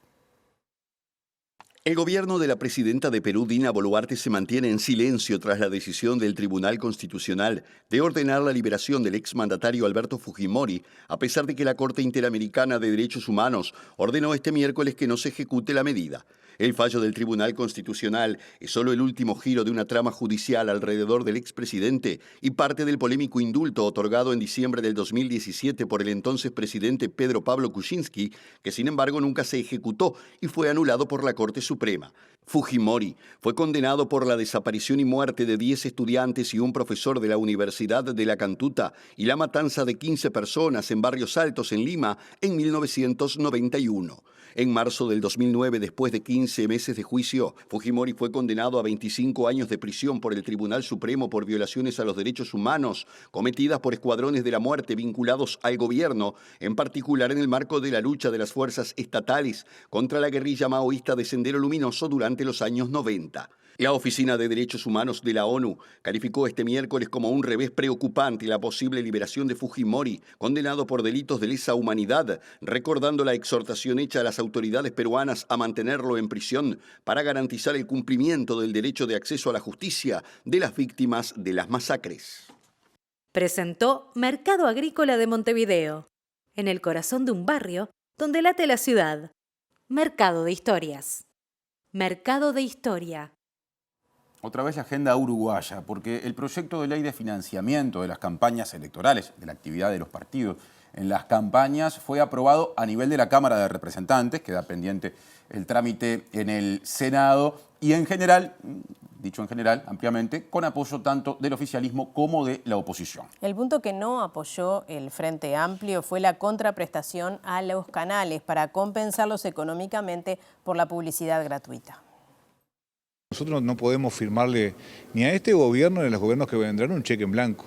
El gobierno de la presidenta de Perú, Dina Boluarte, se mantiene en silencio tras la decisión del Tribunal Constitucional de ordenar la liberación del exmandatario Alberto Fujimori, a pesar de que la Corte Interamericana de Derechos Humanos ordenó este miércoles que no se ejecute la medida. El fallo del Tribunal Constitucional es solo el último giro de una trama judicial alrededor del expresidente y parte del polémico indulto otorgado en diciembre del 2017 por el entonces presidente Pedro Pablo Kuczynski, que sin embargo nunca se ejecutó y fue anulado por la Corte Suprema. Fujimori fue condenado por la desaparición y muerte de 10 estudiantes y un profesor de la Universidad de La Cantuta y la matanza de 15 personas en barrios altos en Lima en 1991. En marzo del 2009, después de 15 meses de juicio, Fujimori fue condenado a 25 años de prisión por el Tribunal Supremo por violaciones a los derechos humanos cometidas por escuadrones de la muerte vinculados al gobierno, en particular en el marco de la lucha de las fuerzas estatales contra la guerrilla maoísta de Sendero Luminoso durante los años 90. La Oficina de Derechos Humanos de la ONU calificó este miércoles como un revés preocupante la posible liberación de Fujimori, condenado por delitos de lesa humanidad, recordando la exhortación hecha a las autoridades peruanas a mantenerlo en prisión para garantizar el cumplimiento del derecho de acceso a la justicia de las víctimas de las masacres. Presentó Mercado Agrícola de Montevideo, en el corazón de un barrio donde late la ciudad. Mercado de Historias. Mercado de Historia. Otra vez la agenda uruguaya, porque el proyecto de ley de financiamiento de las campañas electorales, de la actividad de los partidos en las campañas, fue aprobado a nivel de la Cámara de Representantes, queda pendiente el trámite en el Senado y en general, dicho en general, ampliamente, con apoyo tanto del oficialismo como de la oposición. El punto que no apoyó el Frente Amplio fue la contraprestación a los canales para compensarlos económicamente por la publicidad gratuita. Nosotros no podemos firmarle ni a este gobierno ni a los gobiernos que vendrán un cheque en blanco.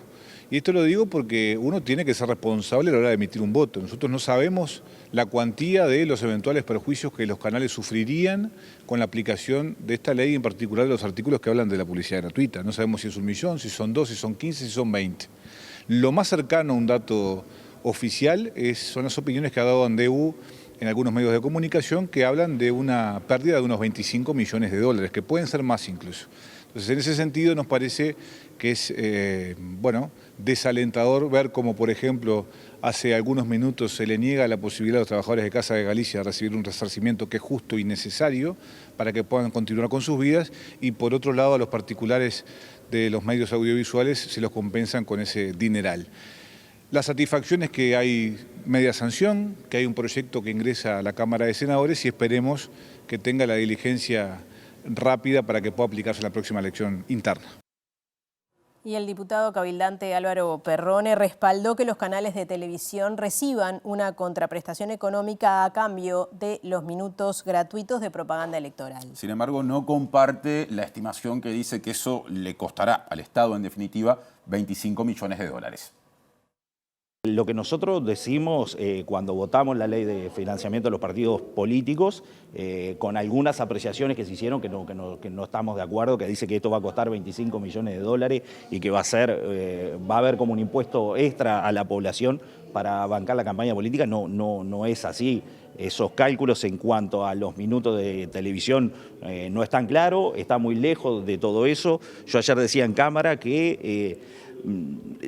Y esto lo digo porque uno tiene que ser responsable a la hora de emitir un voto. Nosotros no sabemos la cuantía de los eventuales perjuicios que los canales sufrirían con la aplicación de esta ley, en particular de los artículos que hablan de la publicidad gratuita. No sabemos si es 1 millón, si son 2, si son 15, si son 20. Lo más cercano a un dato oficial son las opiniones que ha dado Andeu en algunos medios de comunicación que hablan de una pérdida de unos 25 millones de dólares, que pueden ser más incluso. Entonces, en ese sentido nos parece que es desalentador ver cómo, por ejemplo, hace algunos minutos se le niega la posibilidad a los trabajadores de Casa de Galicia de recibir un resarcimiento que es justo y necesario para que puedan continuar con sus vidas, y por otro lado a los particulares de los medios audiovisuales se los compensan con ese dineral. La satisfacción es que hay media sanción, que hay un proyecto que ingresa a la Cámara de Senadores y esperemos que tenga la diligencia rápida para que pueda aplicarse en la próxima elección interna. Y el diputado cabildante Álvaro Perrone respaldó que los canales de televisión reciban una contraprestación económica a cambio de los minutos gratuitos de propaganda electoral. Sin embargo, no comparte la estimación que dice que eso le costará al Estado, en definitiva, 25 millones de dólares. Lo que nosotros decimos cuando votamos la ley de financiamiento de los partidos políticos, con algunas apreciaciones que se hicieron que no estamos de acuerdo, que dice que esto va a costar 25 millones de dólares y que va a haber como un impuesto extra a la población, para bancar la campaña política no es así. Esos cálculos en cuanto a los minutos de televisión no están claros, está muy lejos de todo eso. Yo ayer decía en cámara que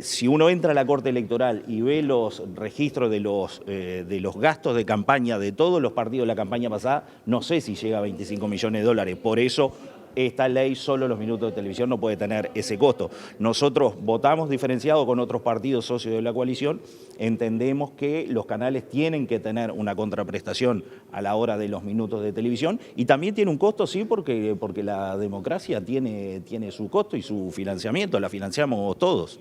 si uno entra a la Corte Electoral y ve los registros de los gastos de campaña de todos los partidos de la campaña pasada, no sé si llega a 25 millones de dólares. Por eso esta ley, solo los minutos de televisión, no puede tener ese costo. Nosotros votamos diferenciado con otros partidos socios de la coalición. Entendemos que los canales tienen que tener una contraprestación a la hora de los minutos de televisión y también tiene un costo, sí, porque la democracia tiene su costo y su financiamiento, la financiamos todos.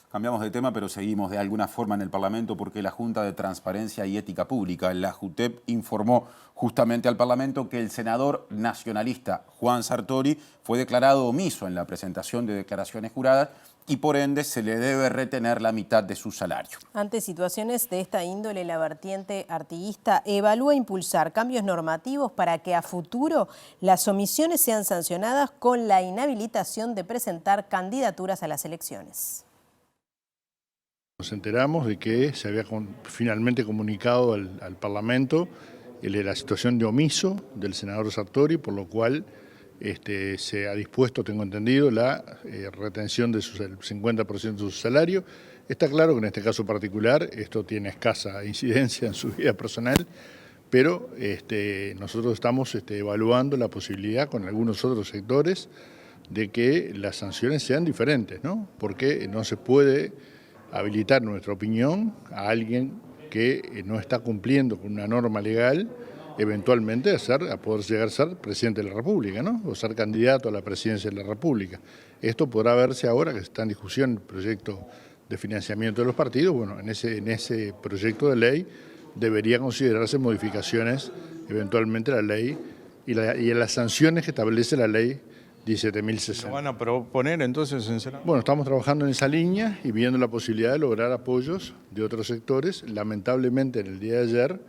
Cambiamos de tema, pero seguimos de alguna forma en el Parlamento porque la Junta de Transparencia y Ética Pública, la JUTEP, informó justamente al Parlamento que el senador nacionalista Juan Sartori fue declarado omiso en la presentación de declaraciones juradas y por ende se le debe retener la mitad de su salario. Ante situaciones de esta índole, la vertiente artiguista evalúa impulsar cambios normativos para que a futuro las omisiones sean sancionadas con la inhabilitación de presentar candidaturas a las elecciones. Nos enteramos de que se había finalmente comunicado al Parlamento la situación de omiso del senador Sartori, por lo cual se ha dispuesto, tengo entendido, la retención del 50% de su salario. Está claro que en este caso particular esto tiene escasa incidencia en su vida personal, pero nosotros estamos evaluando la posibilidad con algunos otros sectores de que las sanciones sean diferentes, ¿no? Porque no se puede habilitar, en nuestra opinión, a alguien que no está cumpliendo con una norma legal, eventualmente a poder llegar a ser presidente de la República, ¿no? O ser candidato a la presidencia de la República. Esto podrá verse ahora que está en discusión el proyecto de financiamiento de los partidos. Bueno, en ese proyecto de ley debería considerarse modificaciones eventualmente a la ley y a las sanciones que establece la ley 17.060. ¿Lo van a proponer entonces en Senado? Bueno, estamos trabajando en esa línea y viendo la posibilidad de lograr apoyos de otros sectores. Lamentablemente, en el día de ayer,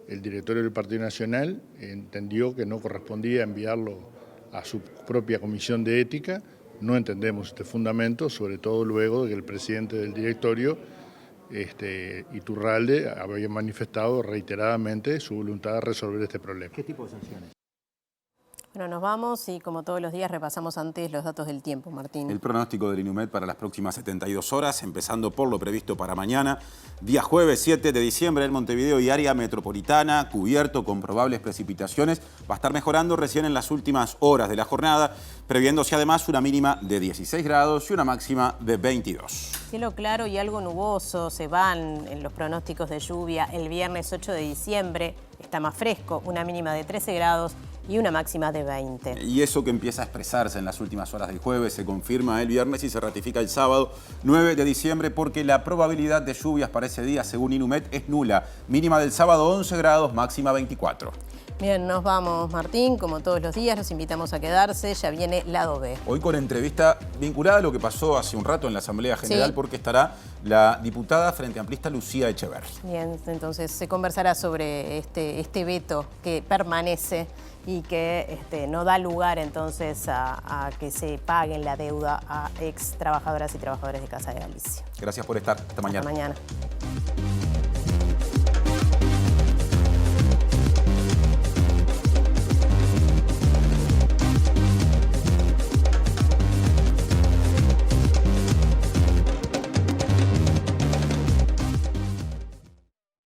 el directorio del Partido Nacional entendió que no correspondía enviarlo a su propia comisión de ética. No entendemos este fundamento, sobre todo luego de que el presidente del directorio, Iturralde, había manifestado reiteradamente su voluntad de resolver este problema. ¿Qué tipo de sanciones? Bueno, nos vamos y como todos los días repasamos antes los datos del tiempo, Martín. El pronóstico del INUMED para las próximas 72 horas, empezando por lo previsto para mañana. Día jueves 7 de diciembre en Montevideo y área metropolitana, cubierto con probables precipitaciones. Va a estar mejorando recién en las últimas horas de la jornada, previéndose además una mínima de 16 grados y una máxima de 22. Cielo claro y algo nuboso se van en los pronósticos de lluvia. El viernes 8 de diciembre está más fresco, una mínima de 13 grados y una máxima de 20. Y eso que empieza a expresarse en las últimas horas del jueves se confirma el viernes y se ratifica el sábado 9 de diciembre porque la probabilidad de lluvias para ese día, según INUMED, es nula. Mínima del sábado 11 grados, máxima 24. Bien, nos vamos, Martín. Como todos los días, los invitamos a quedarse. Ya viene Lado B. Hoy con entrevista vinculada a lo que pasó hace un rato en la Asamblea General, sí, porque estará la diputada Frente Amplista Lucía Echeverri. Bien, entonces se conversará sobre este veto que permanece y que no da lugar entonces a que se paguen la deuda a ex trabajadoras y trabajadores de Casa de Galicia. Gracias por estar. Hasta mañana. Hasta mañana.